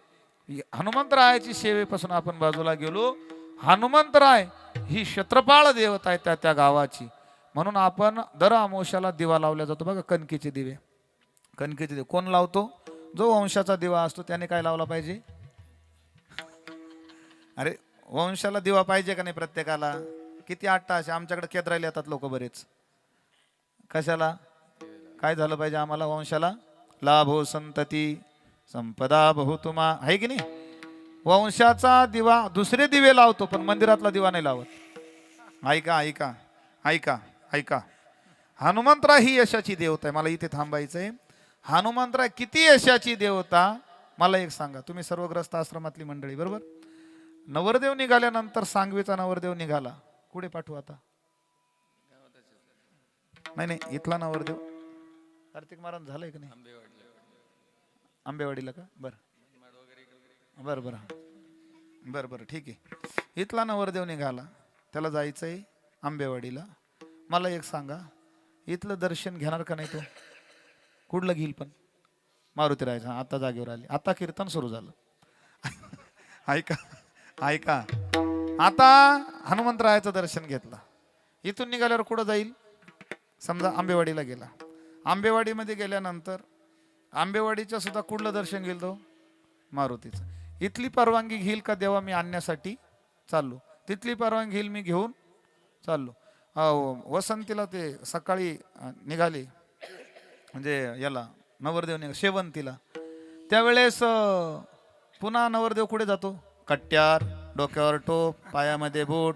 हनुमंतरायाची सेवेपासून आपण बाजूला गेलो. हनुमंतराय ही क्षत्रपाळ देवता आहे त्या गावाची. म्हणून आपण दर अमावस्याला दिवा लावला जातो बघा, कणकीचे दिवे. कणकीचे दिवे कोण लावतो? जो वंशाचा दिवा असतो त्याने काय लावला पाहिजे? अरे वंशाला दिवा पाहिजे का नाही प्रत्येकाला? किती 8 तास आमच्याकडे केद्रायला येतात लोक बरेच. कशाला? काय झालं पाहिजे आम्हाला वंशाला? लाभो संतती संपदा बहुतुमा, आहे की नाही? वंशाचा दिवा दुसरे दिवे लावतो पण मंदिरातला दिवा नाही लावत. ऐका ऐका ऐका ऐका. हनुमंतराय ही यशाची देवता आहे. मला इथे थांबायचंय. हनुमंतराय किती यशाची देवता मला एक सांगा. तुम्ही सर्वग्रस्त आश्रमातली मंडळी बरोबर. नवरदेव निघाल्यानंतर सांगवीचा नवरदेव निघाला, कुठे पाठवू आता? नाही नाही इथला नवरदेव कार्तिक महाराज झालंय का नाही? आंबेवाडीला का? बरं बरं बरं बरं बरं ठीक आहे. इथला नवरदेव निघाला, त्याला जायचंय आंबेवाडीला. मला एक सांगा, इथलं दर्शन घेणार का नाही तो? कुठलं घेईल? पण मारुती राहायचं. आता जागेवर आली, आता कीर्तन सुरू झालं. ऐका ऐका. आता हनुमंतरायाचं दर्शन घेतलं. इथून निघाल्यावर कुठं जाईल? समजा आंबेवाडीला गेला. आंबेवाडीमध्ये गेल्यानंतर आंबेवाडीच्या सुद्धा कुठलं दर्शन घेईल तो? मारुतीचं. इथली परवानगी घेईल का देवा मी आणण्यासाठी चाललो? तिथली परवानगी घेईल मी घेऊन चाललो. वसंतीला ते सकाळी निघाली म्हणजे याला नवरदेव निघा शेवंतीला. त्यावेळेस पुन्हा नवरदेव कुठे जातो? कट्ट्यार, डोक्यावर टोप, पायामध्ये बूट,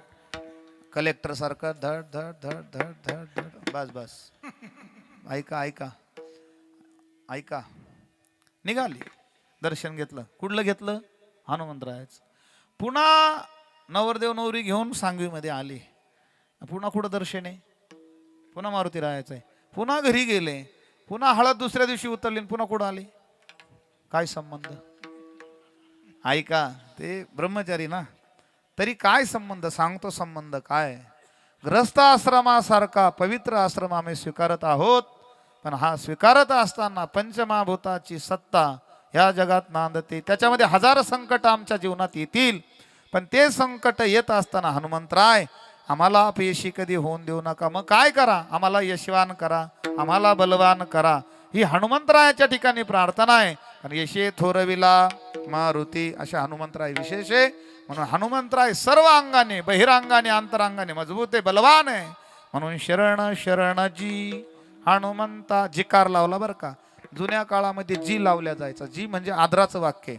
कलेक्टर सारखं धड धड धड धड धड धड. बस बस. ऐका ऐका ऐका. निघाली, दर्शन घेतलं. कुठलं घेतलं? हनुमंतरायाचं. पुन्हा नवरदेव नवरी घेऊन सांगवीमध्ये आली. पुन्हा कुठं दर्शन आहे? पुन्हा मारुती राहायचं आहे. पुन्हा घरी गेले. पुन्हा हळद दुसऱ्या दिवशी उतरली. पुन्हा कुठं आली? काय संबंध? ऐका ते ब्रह्मचारी ना, तरी काय संबंध सांगतो, संबंध काय. ग्रस्त आश्रमासारखा पवित्र आश्रम आम्ही स्वीकारत आहोत, पण हा स्वीकारत असताना पंचमहाभूताची सत्ता ह्या जगात नांदते. त्याच्यामध्ये हजार संकट आमच्या जीवनात येतील, पण ते संकट येत असताना हनुमंतराय आम्हाला अपयशी कधी होऊन देऊ नका. मग काय करा, आम्हाला यशवान करा, आम्हाला बलवान करा, ही हनुमंतरायाच्या ठिकाणी प्रार्थना आहे. आणि यशे थोरविला मारुती अशा हनुमंतराय विशेष आहे. म्हणून हनुमंतराय सर्व अंगाने, बहिरांगाने, अंतरांगाने मजबूत आहे, बलवान आहे. म्हणून शरण शरणजी हनुमंता. जिकार लावला बरं का, जुन्या काळामध्ये जी लावल्या जायचा, जी म्हणजे आदराचं वाक्य.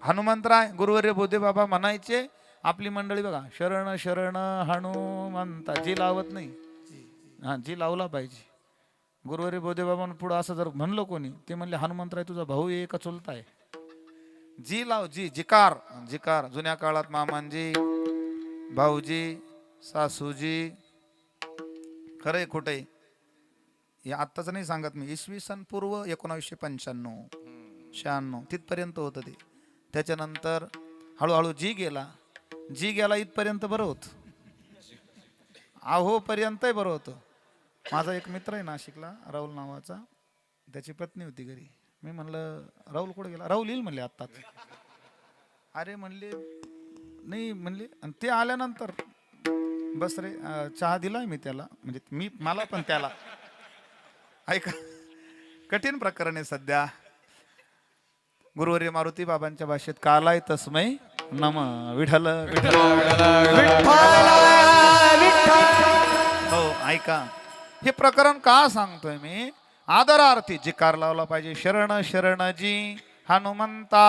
हनुमंतराय गुरुवर्य बोधेबाबा म्हणायचे, आपली मंडळी बघा, शरण शरण हनुमंता, जी लावत नाही. हा, जी लावला पाहिजे. गुरुवर्य बोधेबाबा पुढं असं जर म्हणलं कोणी, ते म्हणले हनुमंतराय तुझा भाऊ आहे का चुलता आहे. जी लाव, जी जिकार. जिकार जुन्या काळात मामांजी, भाऊजी, सासूजी, खरंय खोटंय हे आत्ताच नाही सांगत मी, इसवी सन पूर्व 1995-96 तिथपर्यंत होतं ते. त्याच्यानंतर हळूहळू जी गेला इथपर्यंत बरं होतं, आहो पर्यंत बरं होतं. माझा एक मित्र आहे नाशिकला, राहुल नावाचा, त्याची पत्नी होती घरी. मी म्हणलं राहुल कुठे गेला, राहुल येईल म्हणले आत्ताच. अरे म्हणले नाही म्हणले, आणि ते आल्यानंतर बस रे चहा दिलाय मी त्याला, म्हणजे मला पण त्याला. ऐका कठीण प्रकरण आहे सध्या. गुरुवर्य मारुती बाबांच्या भाषेत कालाय तस्मै नम विठ्ठल विठ्ठल. हो ऐका, हे प्रकरण का सांगतोय मी, आदरार्थी जिकार लावला पाहिजे. शरण शरणजी हनुमंता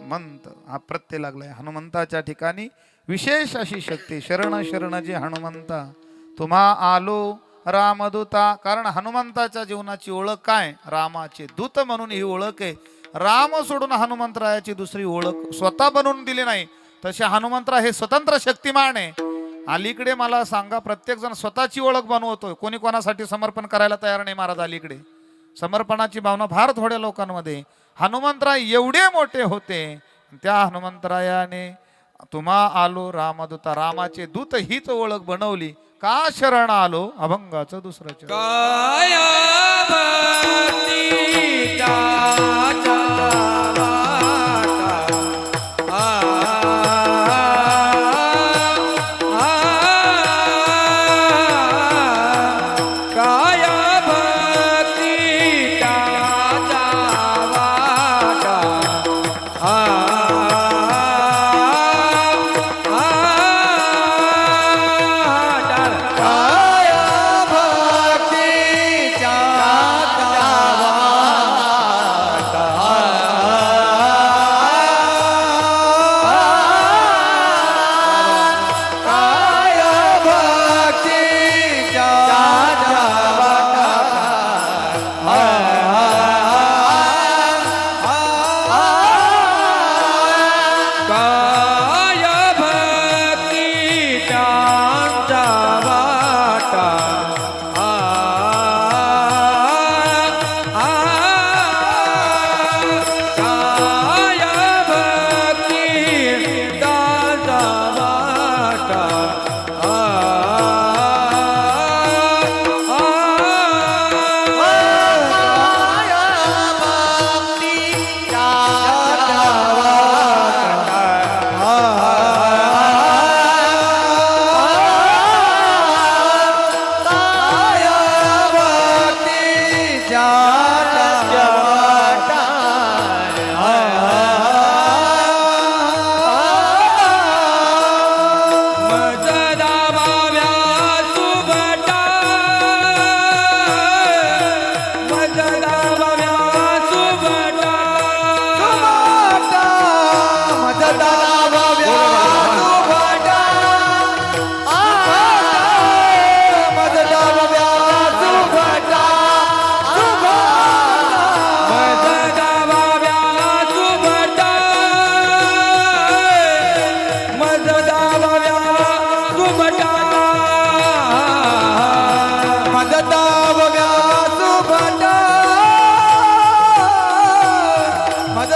मंत, हा प्रत्यय लागलाय. हनुमंताच्या ठिकाणी विशेष अशी शक्ती. शरण शरणजी हनुमंता तुम्हा आलो रामदूता. कारण हनुमंताच्या जीवनाची ओळख काय, रामाचे दूत म्हणून ही ओळख आहे. राम सोडून हनुमंतरायाची दुसरी ओळख स्वतः बनवून दिली नाही. तसे हनुमंतराय हे स्वतंत्र शक्तिमान आहे. अलीकडे मला सांगा, प्रत्येक जण स्वतःची ओळख बनवतोय, कोणी कोणासाठी समर्पण करायला तयार नाही. महाराज अलीकडे समर्पणाची भावना फार थोड्या लोकांमध्ये. हनुमंतराय एवढे मोठे होते, त्या हनुमंतरायाने तुम्हा आलो रामदूता, रामाचे दूत हीच ओळख बनवली. का शरण आलो अभंगाचं दुसरं चरण.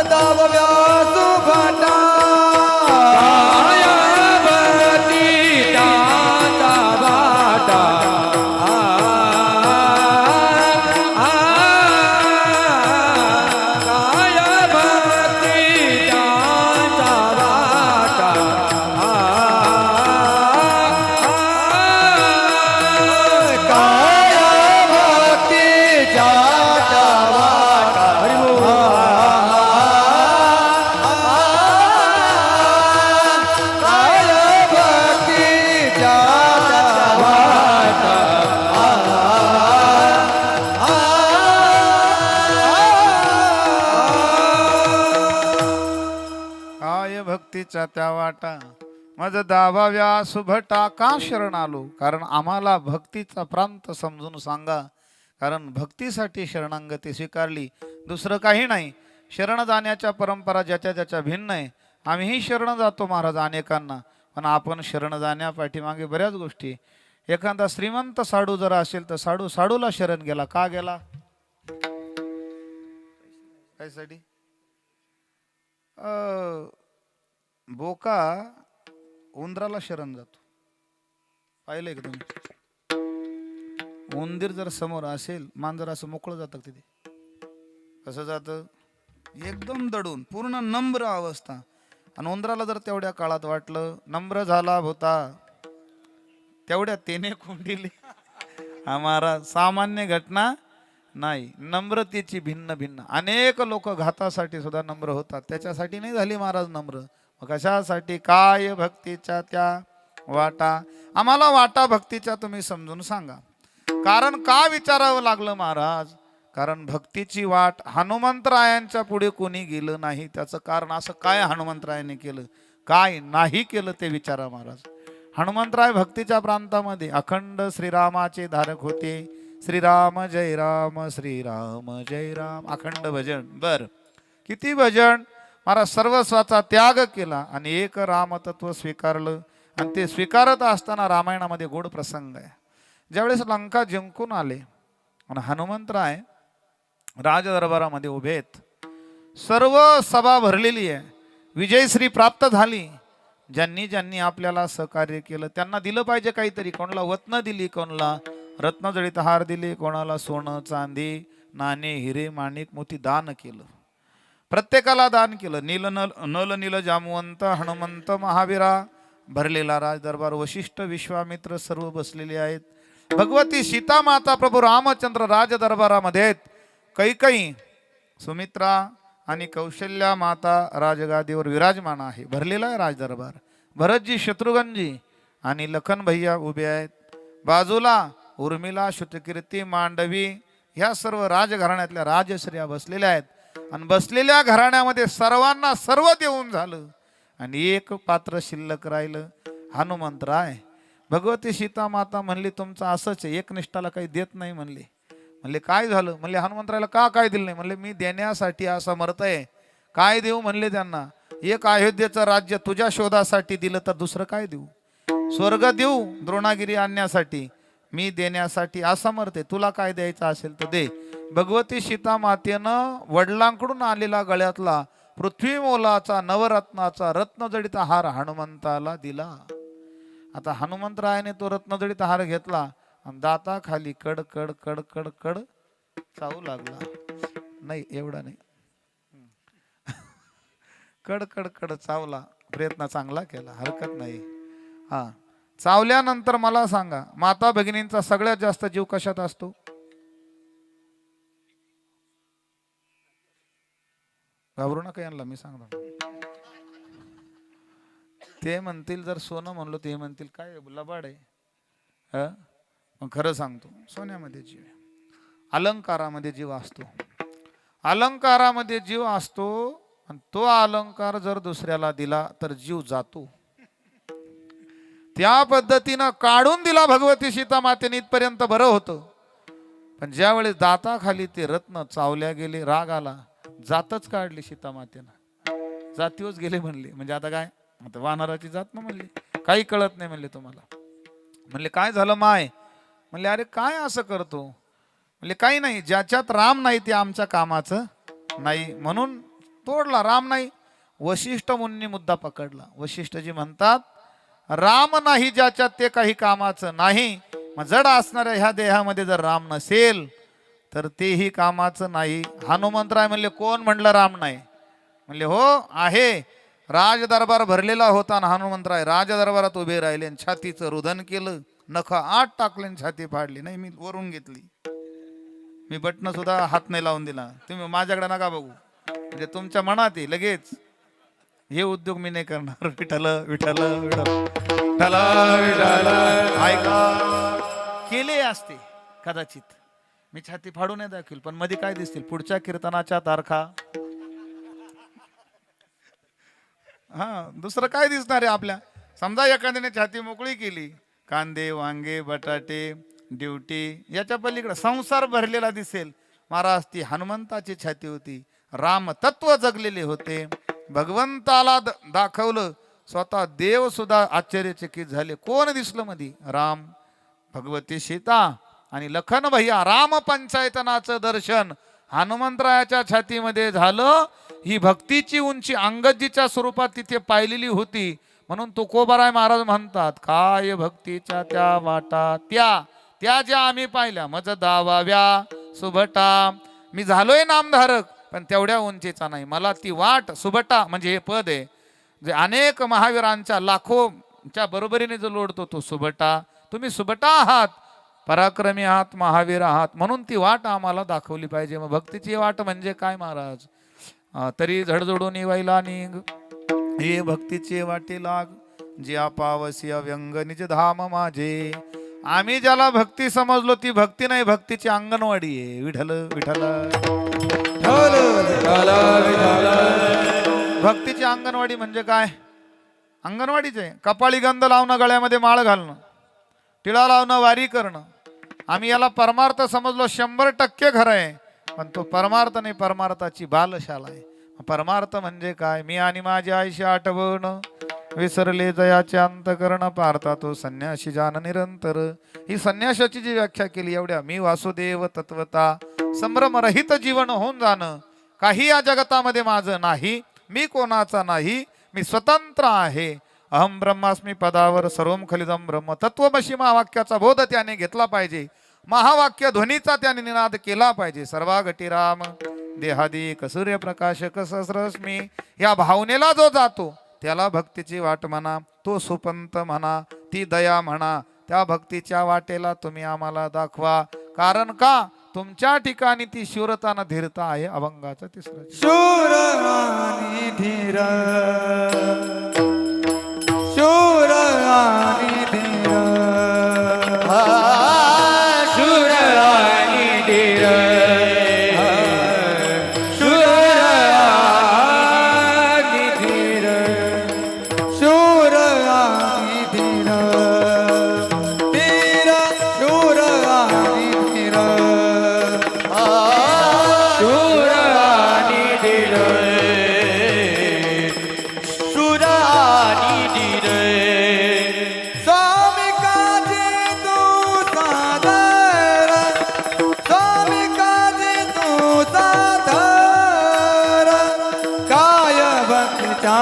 दाव व्यासु भाटा भक्तीच्या त्या वाटा मज दाबाव्या सुभटा का शरण आलो, कारण आम्हाला भक्तीचा प्रांत समजून सांगा, कारण भक्तीसाठी शरणांगती स्वीकारली, दुसरं काही नाही. शरण जाण्याच्या परंपरा ज्याच्या ज्याच्या भिन्न आहे. आम्हीही शरण जातो महाराज अनेकांना, पण आपण शरण जाण्यापाठीमागे बऱ्याच गोष्टी. एखादा श्रीमंत साडू जर असेल तर साडू साडूला शरण गेला. का गेला? कायसाठी? बोका उंदराला शरण जातो. पाहिलंय का तुम्ही? उंदीर जर समोर असेल, मांजर असं मोकळं जातं तिथे. कसं जातं? एकदम दडून, पूर्ण नम्र अवस्था. आणि उंदराला जर तेवढ्या काळात वाटलं नम्र झाला होता, तेवढ्या तेने कोंडीले. आम्हाला सामान्य घटना नाही. नम्रतेची भिन्न भिन्न. अनेक लोक घातासाठी सुद्धा नम्र होतात, त्याच्यासाठी नाही झाली महाराज नम्र. मग कशासाठी? काय भक्तीच्या त्या वाटा. आम्हाला वाटा भक्तीच्या तुम्ही समजून सांगा. कारण का विचारावं लागलं महाराज? कारण भक्तीची वाट हनुमंतरायांच्या पुढे कोणी गेलं नाही. त्याचं कारण असं काय हनुमंतरायाने केलं, काय नाही केलं ते विचारा महाराज. हनुमंतराय भक्तीच्या प्रांतामध्ये अखंड श्रीरामाचे धारक होते. श्रीराम जय राम, श्रीराम जय राम, अखंड भजन. बर, किती भजन महाराज. सर्वस्वाचा त्याग केला आणि एक रामतत्व स्वीकारलं. आणि ते स्वीकारत असताना रामायणामध्ये गोड प्रसंग आहे. ज्यावेळेस लंका जिंकून आले आणि हनुमंतराय राजदरबारामध्ये उभे आहेत, सर्व सभा भरलेली आहे, विजयश्री प्राप्त झाली. ज्यांनी ज्यांनी आपल्याला सहकार्य केलं त्यांना दिलं पाहिजे काहीतरी. कोणाला वत्न दिली, कोणाला रत्नजडित हार दिले, कोणाला सोनं चांदी नाणे हिरे माणिक मोती दान केलं. प्रत्येकाला दान केलं. नल नील जामवंत हनुमंत महावीरा भरलेला राजदरबार. वशिष्ठ विश्वामित्र सर्व बसलेले आहेत. भगवती सीता माता प्रभू रामचंद्र राजदरबारामध्ये आहेत. कैकई सुमित्रा आणि कौशल्या माता राजगादीवर विराजमान आहे. भरलेला आहे राजदरबार. भरतजी शत्रुघ्नजी आणि लखन भैया उभे आहेत. बाजूला उर्मिला श्रुतकीर्ती मांडवी ह्या सर्व राजघराण्यातल्या राजश्रिया बसलेल्या आहेत. आणि बसलेल्या घराण्यामध्ये सर्वांना सर्व देऊन झालं आणि एक पात्र शिल्लक राहिलं, हनुमंतराय. भगवती सीता माता म्हणली तुमचं असंच आहे, एकनिष्ठाला काही देत नाही म्हणले. म्हणले काय झालं? म्हणले हनुमंतरायला का काय दिलं नाही? म्हणले मी देण्यासाठी असमर्थ आहे. काय देऊ म्हणले त्यांना? एक अयोध्येचं राज्य तुझ्या शोधासाठी दिलं तर दुसरं काय देऊ? स्वर्ग देऊ द्रोणागिरी आणण्यासाठी, मी देण्यासाठी असमर्थ आहे. तुला काय द्यायचं असेल तर दे. भगवती सीता मातेनं वडिलांकडून आलेला गळ्यातला पृथ्वी मोलाचा नवरत्नाचा रत्नजडित हार हनुमंताला दिला. आता हनुमंतरायाने तो रत्नजडित हार घेतला आणि दाताखाली कड कड कड कड कड चावू लागला. नाही एवढा नाही, कड कड कड चावला. प्रयत्न चांगला केला, हरकत नाही. हा, चावल्यानंतर मला सांगा, माता भगिनींचा सगळ्यात जास्त जीव कशात असतो? घाबरू नका यांना मी सांगतो. ते म्हणतील जर सोनं म्हणलो ते म्हणतील काय लबाड आहे. मग खरं सांगतो, सोन्यामध्ये जीव आहे, अलंकारामध्ये जीव असतो. अलंकारामध्ये जीव असतो आणि तो अलंकार जर दुसऱ्याला दिला तर जीव जातो. त्या पद्धतीनं काढून दिला भगवती सीता मातेने इथपर्यंत बरं होतं. पण ज्यावेळेस दाताखाली ते रत्न चावल्या गेले, राग आला, जातच काढली सीता मातेनं. जातीवच गेले म्हणले. म्हणजे आता काय? आता वानराची जात ना म्हणली. काही कळत नाही म्हणले तुम्हाला. म्हणले काय झालं माय? म्हणले अरे काय असं करतो? म्हणले काही नाही, ज्याच्यात राम नाही ते आमच्या कामाचं नाही, म्हणून तोडला. राम नाही. वशिष्ठ मुनी मुद्दा पकडला. वशिष्ठजी म्हणतात राम नाही ज्याच्यात ते काही कामाचं नाही. मग जड असणाऱ्या ह्या देहामध्ये जर राम नसेल तर तेही कामाचं नाही. हनुमंतराय म्हणले कोण म्हणलं राम नाही? म्हणले हो आहे. राजदरबार भरलेला होता आणि हनुमंतराय राजदरबारात उभे राहिले आणि छातीचं रुदन केलं, नख आत टाकले, छाती फाडली. नाही मी वरून घेतली, मी बटन सुद्धा हात नाही लावून दिला. तुम्ही माझ्याकडे नका बघू, म्हणजे तुमच्या मनात आहे लगेच. हे उद्योग मी नाही करणार. विठ्ठल विठ्ठल विठ्ठल ऐका केले असते कदाचित, मी छाती फाडून नाही दाखवील, पण मध्ये काय दिसतील पुढच्या कीर्तनाच्या तारखा. हा दुसरं काय दिसणार आहे आपल्या. समजा एखाद्याने छाती मोकळी केली, कांदे वांगे बटाटे ड्युटी याच्या पलीकडे संसार भरलेला दिसेल. महाराज ती हनुमंताची छाती होती. राम तत्व जगलेले होते. भगवंताला दाखवलं. स्वतः देव सुद्धा आश्चर्यचकित झाले. कोण दिसलं मधी? राम, भगवती सीता आणि लखन भैया. राम पंचायतनाचं दर्शन हनुमंतरायाच्या छातीमध्ये झालं. ही भक्तीची उंची अंगजीच्या स्वरूपात तिथे पाहिलेली होती. म्हणून तुकोबाराय महाराज म्हणतात, काय भक्तीच्या त्या वाटा त्या ज्या आम्ही पाहिल्या मज दावाव्या सुभटा. मी झालोय नामधारक पण तेवढ्या उंचीचा नाही. मला ती वाट सुभटा म्हणजे हे पद आहे जे अनेक महावीरांच्या लाखोच्या बरोबरीने जो लोडतो तो सुभटा. तुम्ही सुभटा आहात, पराक्रमी आहात, महावीर आहात. म्हणून ती वाट आम्हाला दाखवली पाहिजे. मग भक्तीची वाट म्हणजे काय महाराज? तरी झडझडून वाईला निघ हे भक्तीचे वाटे लाग. जे पावसी व्यंग निज धाम माझे. आम्ही ज्याला भक्ती समजलो ती भक्ती नाही, भक्तीची अंगणवाडी आहे. विठ्ठल विठ्ठल भक्तीची अंगणवाडी म्हणजे काय? अंगणवाडीच आहे. कपाळी गंध लावणं, गळ्यामध्ये माळ घालणं, टिळा लावणं, वारी करणं. आम्ही याला परमार्थ समजलो. 100% खरं आहे. पण तो परमार्थ नाही, परमार्थाची बालशाला आहे. परमार्थ म्हणजे काय? मी आणि माझी आईशी आठवण विसरले जयाचे अंतकरण पारता तो संन्यासी जान निरंतर. ही संन्यासाची जी व्याख्या केली एवढ्या. मी वासुदेव तत्वता संभ्रमरहित जीवन होऊन जाणं. काही या जगतामध्ये माझं नाही, मी कोणाचा नाही, मी स्वतंत्र आहे. अहम ब्रह्मास्मी पदावर सर्वम खलिदम ब्रह्म. तत्वमसी महावाक्याचा बोध त्याने घेतला पाहिजे. महावाक्य ध्वनीचा त्याने निनाद केला पाहिजे. सर्वागटी राम देहादिक सूर्यप्रकाशक सहस्रश्मी. या भावनेला जो जातो त्याला भक्तीची वाट म्हणा. तो सुपंत म्हणा, ती दया म्हणा. त्या भक्तीच्या वाटेला तुम्ही आम्हाला दाखवा. कारण का? तुमच्या ठिकाणी ती शूरता न धीरता आहे. अभंगाचं तिसरं. शूर आणि धीर, शूर आणि धीर, शूर आणि धीर, शूर आणि धीर, शूर आणि धीर, धीर शूर आणि धीर, शूर आणि धीर, शूर आणि धीर. स्वामी काजी तू सादर, स्वामी काजी तू सादर, काय भक्तीचा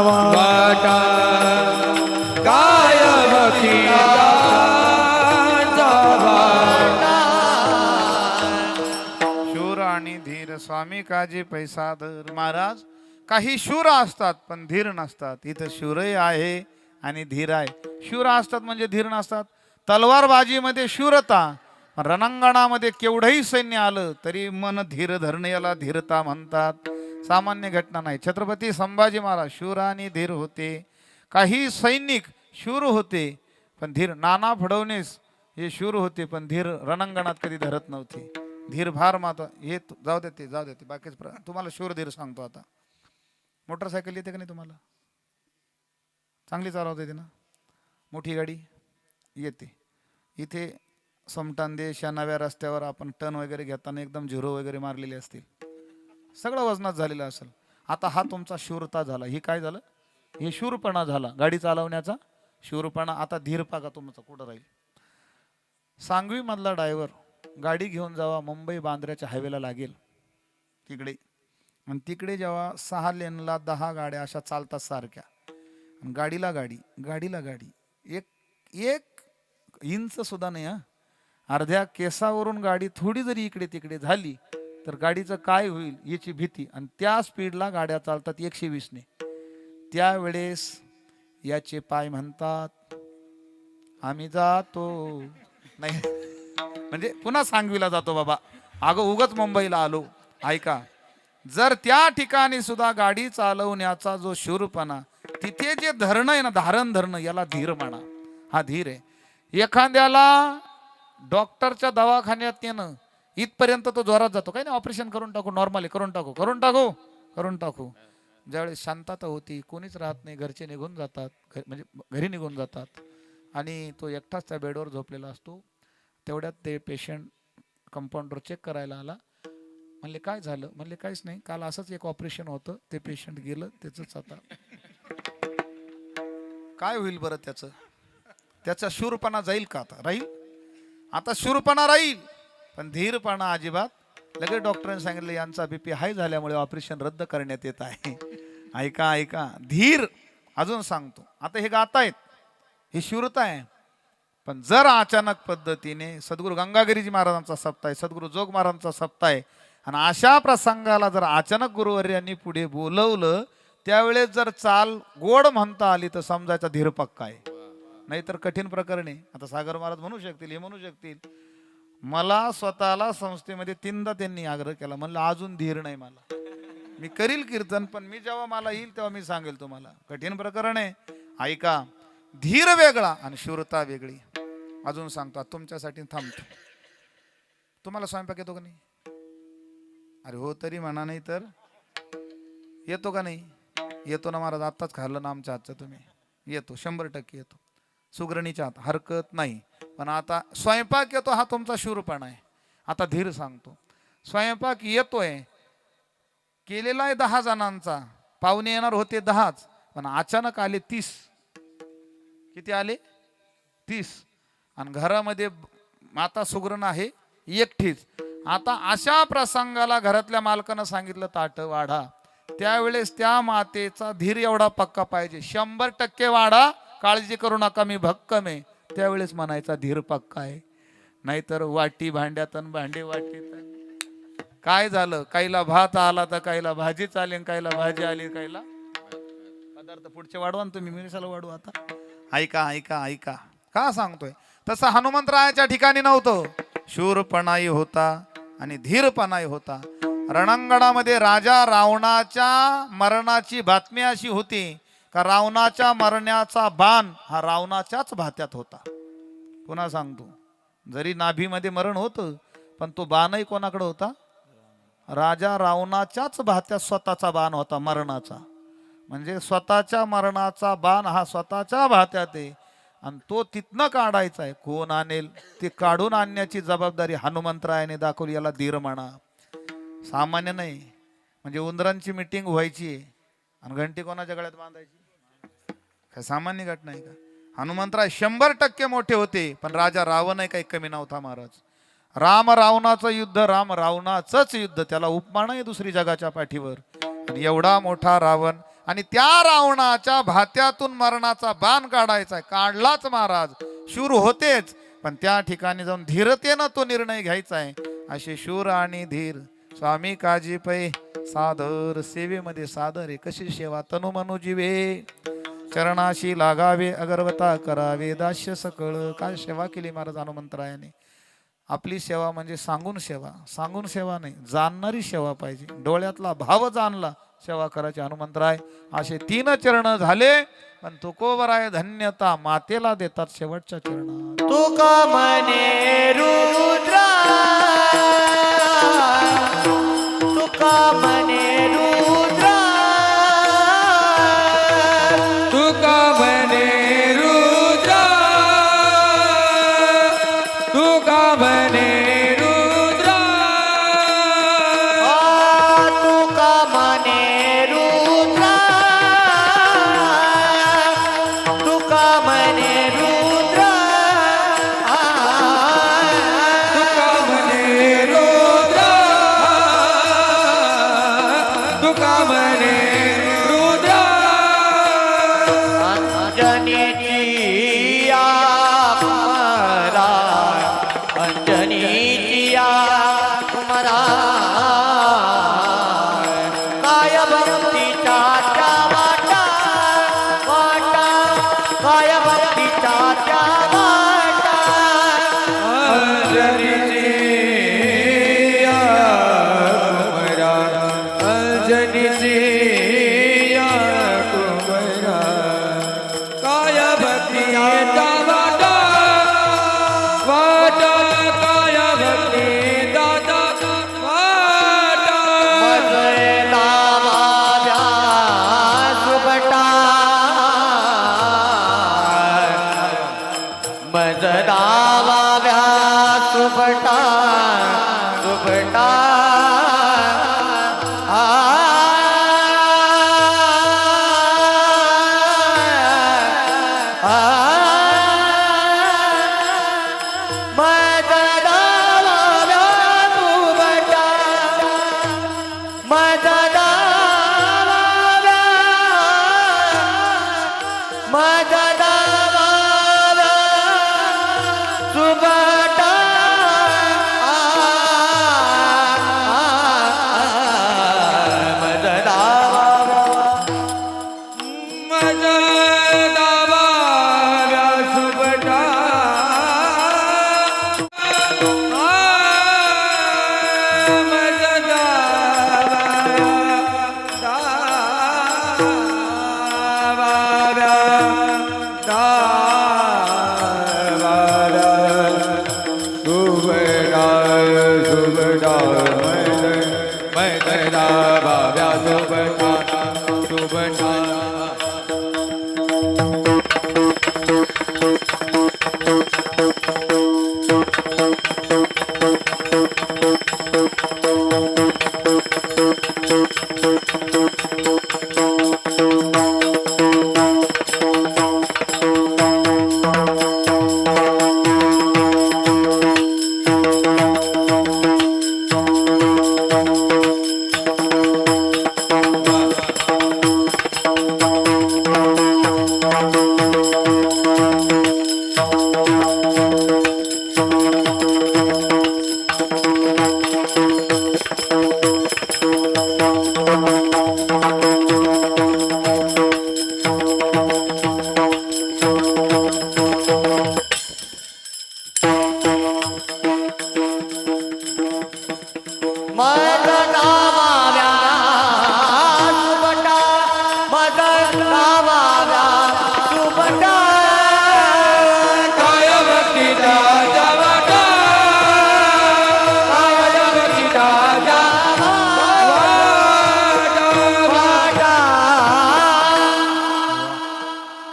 वाटा, काय भक्तीचा शूर आणि धीर स्वामी काजी पैसा धर. महाराज काही शूर असतात पण धीर नसतात. इथं शूरही आहे आणि धीर आहे. शूर असतात म्हणजे धीर नसतात. तलवारबाजीमध्ये शूरता, रणांगणामध्ये केवढंही सैन्य आलं तरी मन धीर धरणं याला धीरता म्हणतात. सामान्य घटना नाही. छत्रपती संभाजी महाराज शूर आणि धीर होते. काही सैनिक शूर होते पण धीर. नाना फडणवीस हे शूर होते पण धीर रणांगणात कधी धरत नव्हते. धीर फार माता हे जाऊ देते जाऊ देते. बाकीच तुम्हाला शूर धीर सांगतो आता. मोटरसायकल येते का नाही तुम्हाला? चांगली चालवता येते ना? मोठी गाडी येते. इथे समटांदेश या नव्या रस्त्यावर आपण टर्न वगैरे घेताना एकदम झिरो वगैरे मारलेले असतील. सगळं वजनात झालेलं असेल. आता हा तुमचा शूरता झाला. ही काय झालं? हे शूरपणा झाला. गाडी चालवण्याचा शूरपणा. आता धीर पागा तुमचा कुठं राहील. सांगवी मधला ड्रायव्हर गाडी घेऊन जेव्हा मुंबई बांद्र्याच्या हायवेला लागेल तिकडे, आणि तिकडे जेव्हा 6 लेनला 10 गाड्या अशा चालतात सारख्या, गाडीला गाडी गाडीला गाडी, एक इंच सुद्धा नाही. अर्ध्या केसावरून गाडी थोडी जरी इकडे तिकडे झाली तर गाडीचं काय होईल याची भीती. आणि त्या स्पीडला गाड्या चालतात 120 ने. त्यावेळेस याचे पाय म्हणतात आम्ही जातो नाही, म्हणजे पुन्हा सांगवीला जातो बाबा. अगं उगच मुंबईला आलो. ऐका, जर त्या ठिकाणी सुद्धा गाडी चालवण्याचा जो शूरपणा, तिथे जे धरणं आहे ना, धारण धरणं, याला धीर म्हणा. हा धीर आहे. एखाद्याला डॉक्टरच्या दवाखान्यात येणं इथपर्यंत तो जोरात जातो. काही नाही, ऑपरेशन करून टाकू, नॉर्मली करून टाकू, करून टाकू, करून टाकू. ज्यावेळेस शांतता होती, कोणीच राहत नाही, घरचे निघून जातात, म्हणजे घरी निघून जातात आणि तो एकटाच त्या बेडवर झोपलेला असतो. तेवढ्यात ते पेशंट कंपाऊंडर चेक करायला आला. म्हणले काय झालं? म्हणले काहीच नाही, काल असंच एक ऑपरेशन होतं, ते पेशंट गेलं, त्याचंच आता काय होईल बरं? त्याचा शूरपणा जाईल का? आता राहील, आता शूरपणा राहील, पण धीरपणा अजिबात. लगेच डॉक्टरांनी सांगितलं यांचा बीपी हाय झाल्यामुळे ऑपरेशन रद्द करण्यात येत आहे. ऐका ऐका, धीर. अजून सांगतो, आता हे गातायत, ही शूरता आहे. पण जर अचानक पद्धतीने सद्गुरू गंगागिरीजी महाराजांचा सप्ताह आहे, सद्गुरू जोग महाराजांचा सप्ताह आहे, आणि अशा प्रसंगाला जर अचानक गुरुवर्यांनी पुढे बोलवलं, त्यावेळेस जर चाल गोड म्हणता आली तर समजायचा धीर पक्का आहे. नाहीतर कठीण प्रकरणे. आता सागर महाराज म्हणू शकतील, हे म्हणू शकतील, मला स्वतःला संस्थेमध्ये 3दा त्यांनी आग्रह केला, म्हणलं अजून धीर नाही मला, मी करील कीर्तन, पण मी जेव्हा मला येईल तेव्हा मी सांगेल तुम्हाला. कठीण प्रकरण आहे. ऐका, धीर वेगळा आणि शूरता वेगळी. अजून सांगतो, तुमच्यासाठी थांबतो. तुम्हाला स्वयंपाक येतो का नाही? अरे हो, तरी म्हणा, नाही तर येतो का नाही? येतो ना महाराज, आत्ताच खाल्लं ना आमच्या हातचं. तुम्ही येतो, 100% येतो, सुगरणीच्या हात, हरकत नाही. पण आता स्वयंपाक येतो हा तुमचा शूरपणा आहे. आता धीर सांगतो, स्वयंपाक येतोय, केलेला आहे 10 जणांचा, पाहुणे येणार होते 10च, पण अचानक आले 30. किती आले? 30. आणि घरामध्ये माता सुगरण आहे एकटीच. आता अशा प्रसंगाला घरातल्या मालकानं सांगितलं ताट वाढा, त्यावेळेस त्या मातेचा धीर एवढा पक्का पाहिजे, 100% वाढा, काळजी करू नका, मी भक्कम आहे, त्यावेळेस म्हणायचा धीर पक्का आहे. नाहीतर वाटी भांड्यात आणि भांडे वाटीत. काय झालं? काहीला भात आला तर काहीला भाजी चालेल, काहीला भाजी आली, काहीला पदार्थ पुढचे वाढवा ना तुम्ही, मिरसाला वाढू. आता ऐका ऐका ऐका, का सांगतोय? तसं हनुमंतरायाच्या ठिकाणी नव्हतं. शूरपणाही होता आणि धीरपणाही होता. रणांगणामध्ये राजा रावणाच्या मरणाची बातमी अशी होती का रावणाच्या मरण्याचा बाण हा रावणाच्याच भात्यात होता. पुन्हा सांगतो, जरी नाभीमध्ये मरण होतं, पण तो बाणही कोणाकडे होता? राजा रावणाच्याच भात्यात स्वतःचा बाण होता मरणाचा. म्हणजे स्वतःच्या मरणाचा बाण हा स्वतःच्या भात्यात आहे, आणि तो तिथनं काढायचा आहे. कोण आणेल ते काढून आणण्याची जबाबदारी हनुमंतरायाने दाखवली. याला धीर म्हणा. सामान्य नाही. म्हणजे उंदरांची मिटिंग व्हायची आणि घंटी कोणाच्या गळ्यात बांधायची, काय सामान्य घटना आहे का? हनुमंतराय 100% मोठे होते, पण राजा रावणही काही कमी नव्हता महाराज. राम रावणाचं युद्ध, राम रावणाचंच युद्ध, त्याला उपमा नाही दुसरी जगाच्या पाठीवर. आणि एवढा मोठा रावण, आणि त्या रावणाच्या भात्यातून मरणाचा बाण काढायचा, काढलाच महाराज. शूर होतेच, पण त्या ठिकाणी जाऊन धीरतेनं तो निर्णय घ्यायचा आहे. असे शूर आणि धीर स्वामी काजी पै सादर, सेवेमध्ये सादर आहे. कशी सेवा? तनु मनु जीवे चरणाशी लागावे, अगरवता करावे, दास्य सकळ. काय सेवा केली महाराज हनुमंतरायाने. आपली सेवा म्हणजे सांगून सेवा, सांगून सेवा नाही, जाणणारी सेवा पाहिजे. डोळ्यातला भाव जाणला सेवा करायची. हनुमंतराय असे 3 चरण झाले, पण तुकोबराय धन्यता मातेला देतात शेवटच्या चरणात. तुका म्हणे रुद्रा, तुका म्हणे रुद्रा, तुका म्हणे रुद्रा, तुका म्हणे रुद्रा, तुका म्हणे रुद्रा, तुका म्हणे रुद्रा, तुका म्हणे रुद्रा, मददा वारा सुबटा मददा वारा मददा वारा सुबटा मददा वारा सुबटा मददा वारा सुबटा मददा वारा सुबटा मददा वारा सुबटा काय भक्तीचा जवटा काय भक्तीचा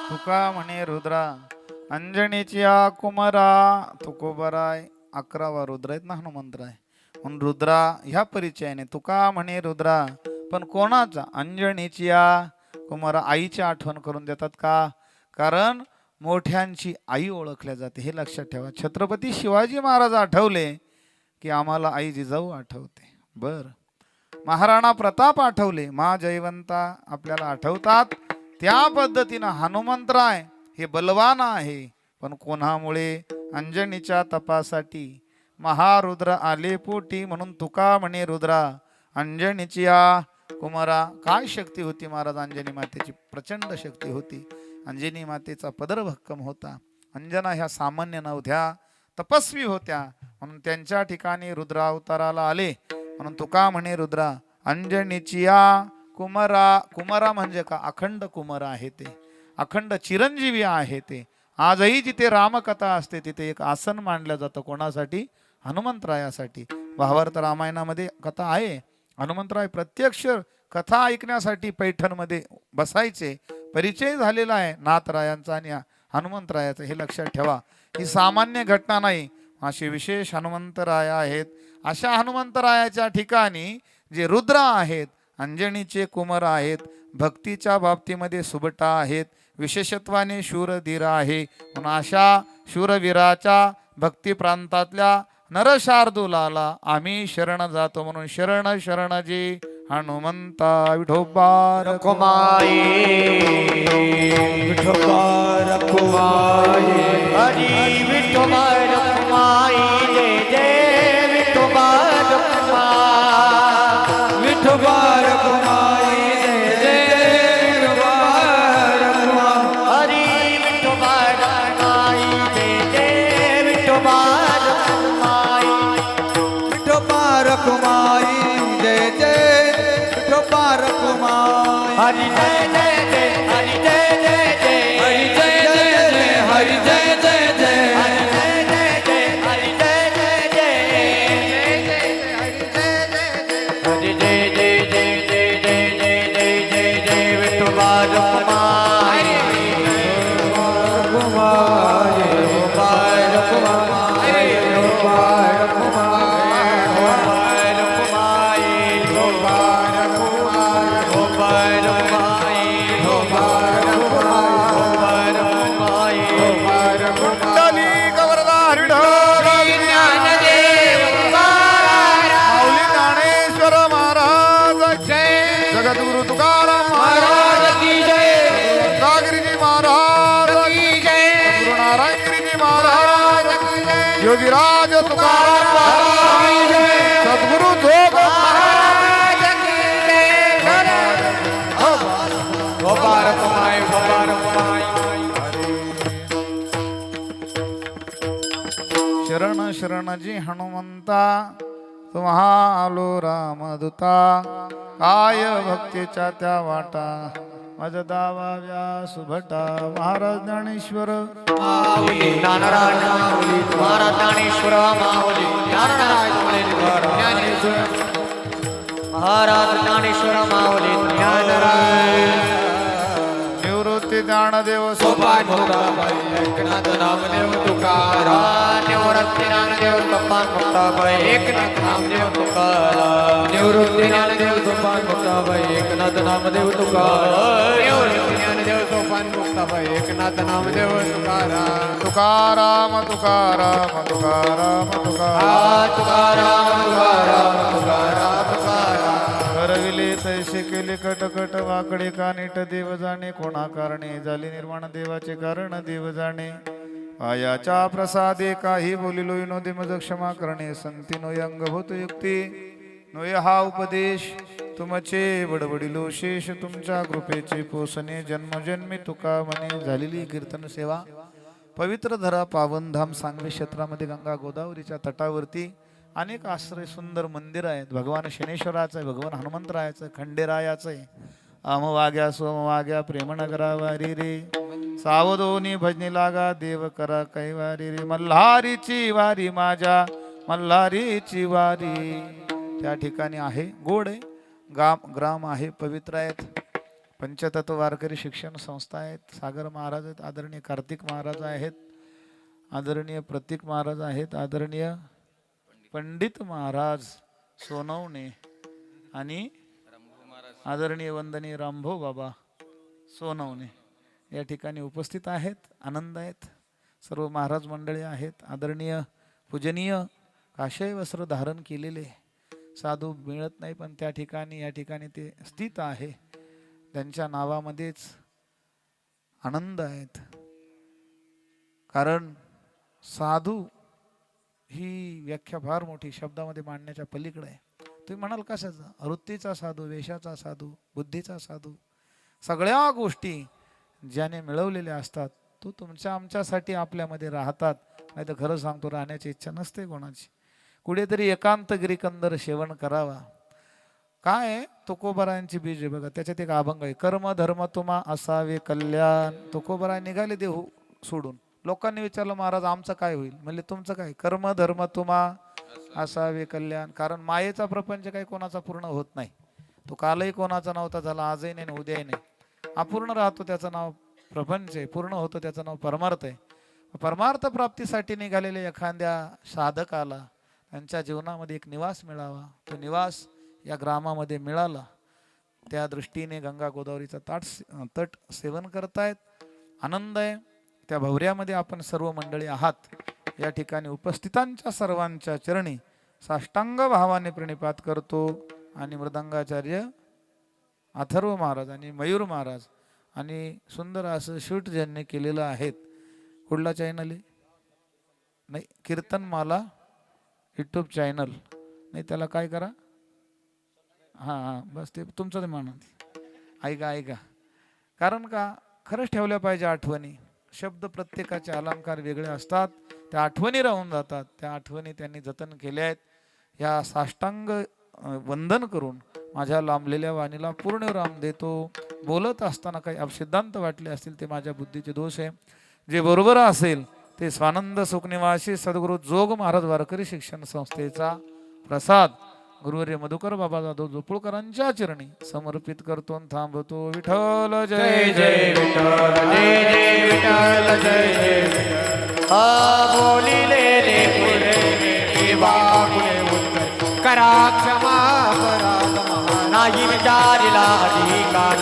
तुका म्हणे रुद्रा अंजनीची आ कुमारा तुकोबराय 11वा रुद्र आहेत ना हनुमंतराय म्हणून रुद्रा ह्या परिचयाने तुका म्हणे रुद्रा पण कोणाचा अंजनीची आ कुमारा आईची आठवण करून देतात का कारण मोठ्यांची आई ओळखल्या जाते हे लक्षात ठेवा छत्रपती शिवाजी महाराज आठवले की आम्हाला आई जिजाऊ आठवते बर महाराणा प्रताप आठवले मा जयवंता आपल्याला आठवतात त्या पद्धतीनं हनुमंतराय हे बलवान आहे पण कोणामुळे अंजनीच्या तपासाठी महारुद्र आले पोटी म्हणून तुका म्हणे रुद्रा अंजनीची आ कुमारा काय शक्ती होती महाराज अंजनी मातेची प्रचंड शक्ती होती अंजनी मातेचा पदर भक्कम होता अंजना ह्या सामान्य नव्हत्या तपस्वी होत्या म्हणून त्यांच्या ठिकाणी रुद्र अवताराला आले म्हणून तुका म्हणे रुद्रा अंजनीची आ कुमारा कुमारा म्हणजे का अखंड कुमार आहे ते अखंड चिरंजीवी आहे ते आजही जिथे रामकथा असते तिथे एक आसन मांडलं जातं कोणासाठी हनुमंतरायासाठी भावार्थ रामायणामध्ये कथा आहे हनुमंतराय प्रत्यक्ष कथा ऐकण्यासाठी पैठणमध्ये बसायचे परिचय झालेला आहे नाथरायांचा आणि हनुमंतरायाचा हे लक्षात ठेवा ही सामान्य घटना नाही असे विशेष हनुमंतराय आहेत अशा हनुमंतरायाच्या ठिकाणी जे रुद्र आहेत अंजनीचे कुमार आहेत भक्तीच्या बाबतीमध्ये सुबटा आहेत विशेषत्वाने शूरधीर आहे म्हणून अशा शूरवीराच्या भक्ती प्रांतातल्या नरशार्दूलाला आम्ही शरण जातो म्हणून शरण शरणजी हनुमंता विठोबा रखुमाई विठोबा रखुमाई हरी विठोबा रखुमाई जय जय विठोबा रखुमाई विठोबा रखुमाई जय जय विठोबा रखुमाई हरी विठोबा रखुमाई जय जय विठोबा रखुमाई विठोबा रखुमाई जय जय विठोबा रखुमाई हरि जय जय जय हरि जय जय जय हरि जय जय जय हरि जय जय जय हरि जय जय जय हरि जय जय जय जय जय जय जय जय जय विठोबा रखुमाई रखुमाई विठोबा रखुमाई विठोबा रखुमाई विठोबा रखुमाई विठोबा रखुमाई विठोबा रखुमाई विठोबा रखुमाई विठोबा रखुमाई विठोबा योगीराज तुकाराम महाराज की जय, सद्गुरु जोग महाराज की जय. गोपार कुमाई गोपार कुमाई शरण शरणजी हनुमंता तुम्हा आलो रामदूता, काय भक्तीच्या त्या वाटा माझा दावा व्यास भटा. महाराज ज्ञानेश्वर माऊली ज्ञानराज माऊली महाराज ज्ञानेश्वर माऊली ज्ञानेश्वर महाराज ज्ञानेश्वर माऊली ज्ञानराज. निवृत्ती ज्ञानदेव सोपान मुक्ताबाई एकनाथ नामदेव तुकाराम. निवृत्ती ज्ञानदेव सोपान मुक्ताबाई एकनाथ नामदेव तुकाराम. निवृत्ती ज्ञानदेव सोपान मुक्ताबाई एकनाथ नामदेव तुकाराम. निवृत्ती ज्ञानदेव सोपान मुक्ताबाई एकनाथ नामदेव तुकाराम. तुकाराम तुकाराम तुकाराम तुकाराम तुकाराम तुकाराम तुकाराम तुकाराम. करविले तैसे केले कटकट वाकडे का नीट देव जाणे, कोणा कारणे झाले निर्माण देवाचे कारण देव जाणे. आयाच्या प्रसादे काही बोलिलो विनोदे मज क्षमा करणे, संती नोय अंगभूत युक्ती नोय हा उपदेश. तुमचे बडबडिलो शेष तुमच्या कृपेचे पोसणे, जन्मजन्मी तुका म्हणे झालेली कीर्तन सेवा. पवित्र धरा पावन धाम सांगली क्षेत्रामध्ये गंगा गोदावरीच्या तटावरती अनेक आश्रय सुंदर मंदिर आहेत. भगवान शनेश्वराचं आहे, भगवान हनुमंतरायाचं आहे, खंडेरायाचं आहे. अमवाग्या सोमवाग्या प्रेमनगरा वारी रे, सावधोनी भजनी लागा देव करा कैवारी रे. मल्हारीची वारी माझ्या मल्हारीची वारी. त्या ठिकाणी आहे, गोड आहे, ग्राम आहे, पवित्र आहेत. पंचतत्व वारकरी शिक्षण संस्था आहेत. सागर महाराज आहेत, आदरणीय कार्तिक महाराज आहेत, आदरणीय प्रतीक महाराज आहेत, आदरणीय पंडित महाराज सोनवणे आणि आदरणीय वंदनीय रामभाऊ बाबा सोनवणे या ठिकाणी उपस्थित आहेत. आनंद आहेत. सर्व महाराज मंडळी आहेत. आदरणीय पूजनीय काषाय वस्त्र धारण केलेले साधू मिळत नाही, पण त्या ठिकाणी या ठिकाणी ते स्थित आहे. त्यांच्या नावामध्येच आनंद आहेत. कारण साधू ही व्याख्या फार मोठी शब्दामध्ये मांडण्याच्या पलीकडे आहे. तुम्ही म्हणाल कशाचा? वृत्तीचा साधू, वेशाचा साधू, बुद्धीचा साधू, सगळ्या गोष्टी ज्याने मिळवलेल्या असतात तो तुमच्या आमच्यासाठी आपल्यामध्ये राहतात. नाही तर खरं सांगतो राहण्याची इच्छा नसते कोणाची. कुठेतरी एकांत गिरीकंदर सेवन करावा. काय तुकोबरायांची बीज आहे बघा, त्याच्यात एक अभंग आहे, कर्म धर्म तुम्हा असावे कल्याण. तुकोबराय निघाले देव सोडून. लोकांनी विचारलं महाराज आमचं काय होईल? म्हणले तुमचं काय? कर्म धर्म तुम्हा असावे कल्याण. कारण मायेचा प्रपंच काही कोणाचा पूर्ण होत नाही. तो कालही कोणाचा नव्हता झाला, आजही नाही, उद्याही नाही. अपूर्ण राहतो त्याचं नाव प्रपंच आहे, पूर्ण होतं त्याचं नाव परमार्थ आहे. परमार्थ प्राप्तीसाठी निघालेल्या एखाद्या साधकाला त्यांच्या जीवनामध्ये एक निवास मिळावा. तो निवास या ग्रामामध्ये मिळाला. त्या दृष्टीने गंगा गोदावरीचा तट सेवन करतायत. आनंद आहे. त्या भवऱ्यामध्ये आपण सर्व मंडळी आहात. या ठिकाणी उपस्थितांच्या सर्वांच्या चरणी साष्टांग भावाने प्रणिपात करतो. आणि मृदंगाचार्य अथर्व महाराज आणि मयूर महाराज आणि सुंदर असं शूट ज्यांनी केलेलं आहेत. कुठला चॅनल आहे? नाही, कीर्तनमाला यूट्यूब चॅनल नाही, त्याला काय करा, हां बस ते तुमचं ते म्हणा. ऐका कारण का खरंच ठेवल्या पाहिजे आठवणी. शब्द प्रत्येकाचे अलंकार वेगळे असतात, त्या आठवणी राहून जातात. त्या आठवणी त्यांनी जतन केल्या आहेत. या साष्टांग वंदन करून माझ्या लांबलेल्या वाणीला पूर्ण विराम देतो. बोलत असताना काही अपसिद्धांत वाटले असतील ते माझ्या बुद्धीचे दोष आहे. जे बरोबर असेल ते स्वानंद सुखनिवासी सद्गुरु जोग महाराज वारकरी शिक्षण संस्थेचा प्रसाद गुरुवर्य मधुकर बाबा जाधव जोपुळकरांच्या चरणी समर्पित करतो. थांबतो. विठ्ठल जय जय विठ्ठल जय जय विठ्ठल जय जय. बोलिले पुढे करा क्षमा करा नाही विचारिला अधिकार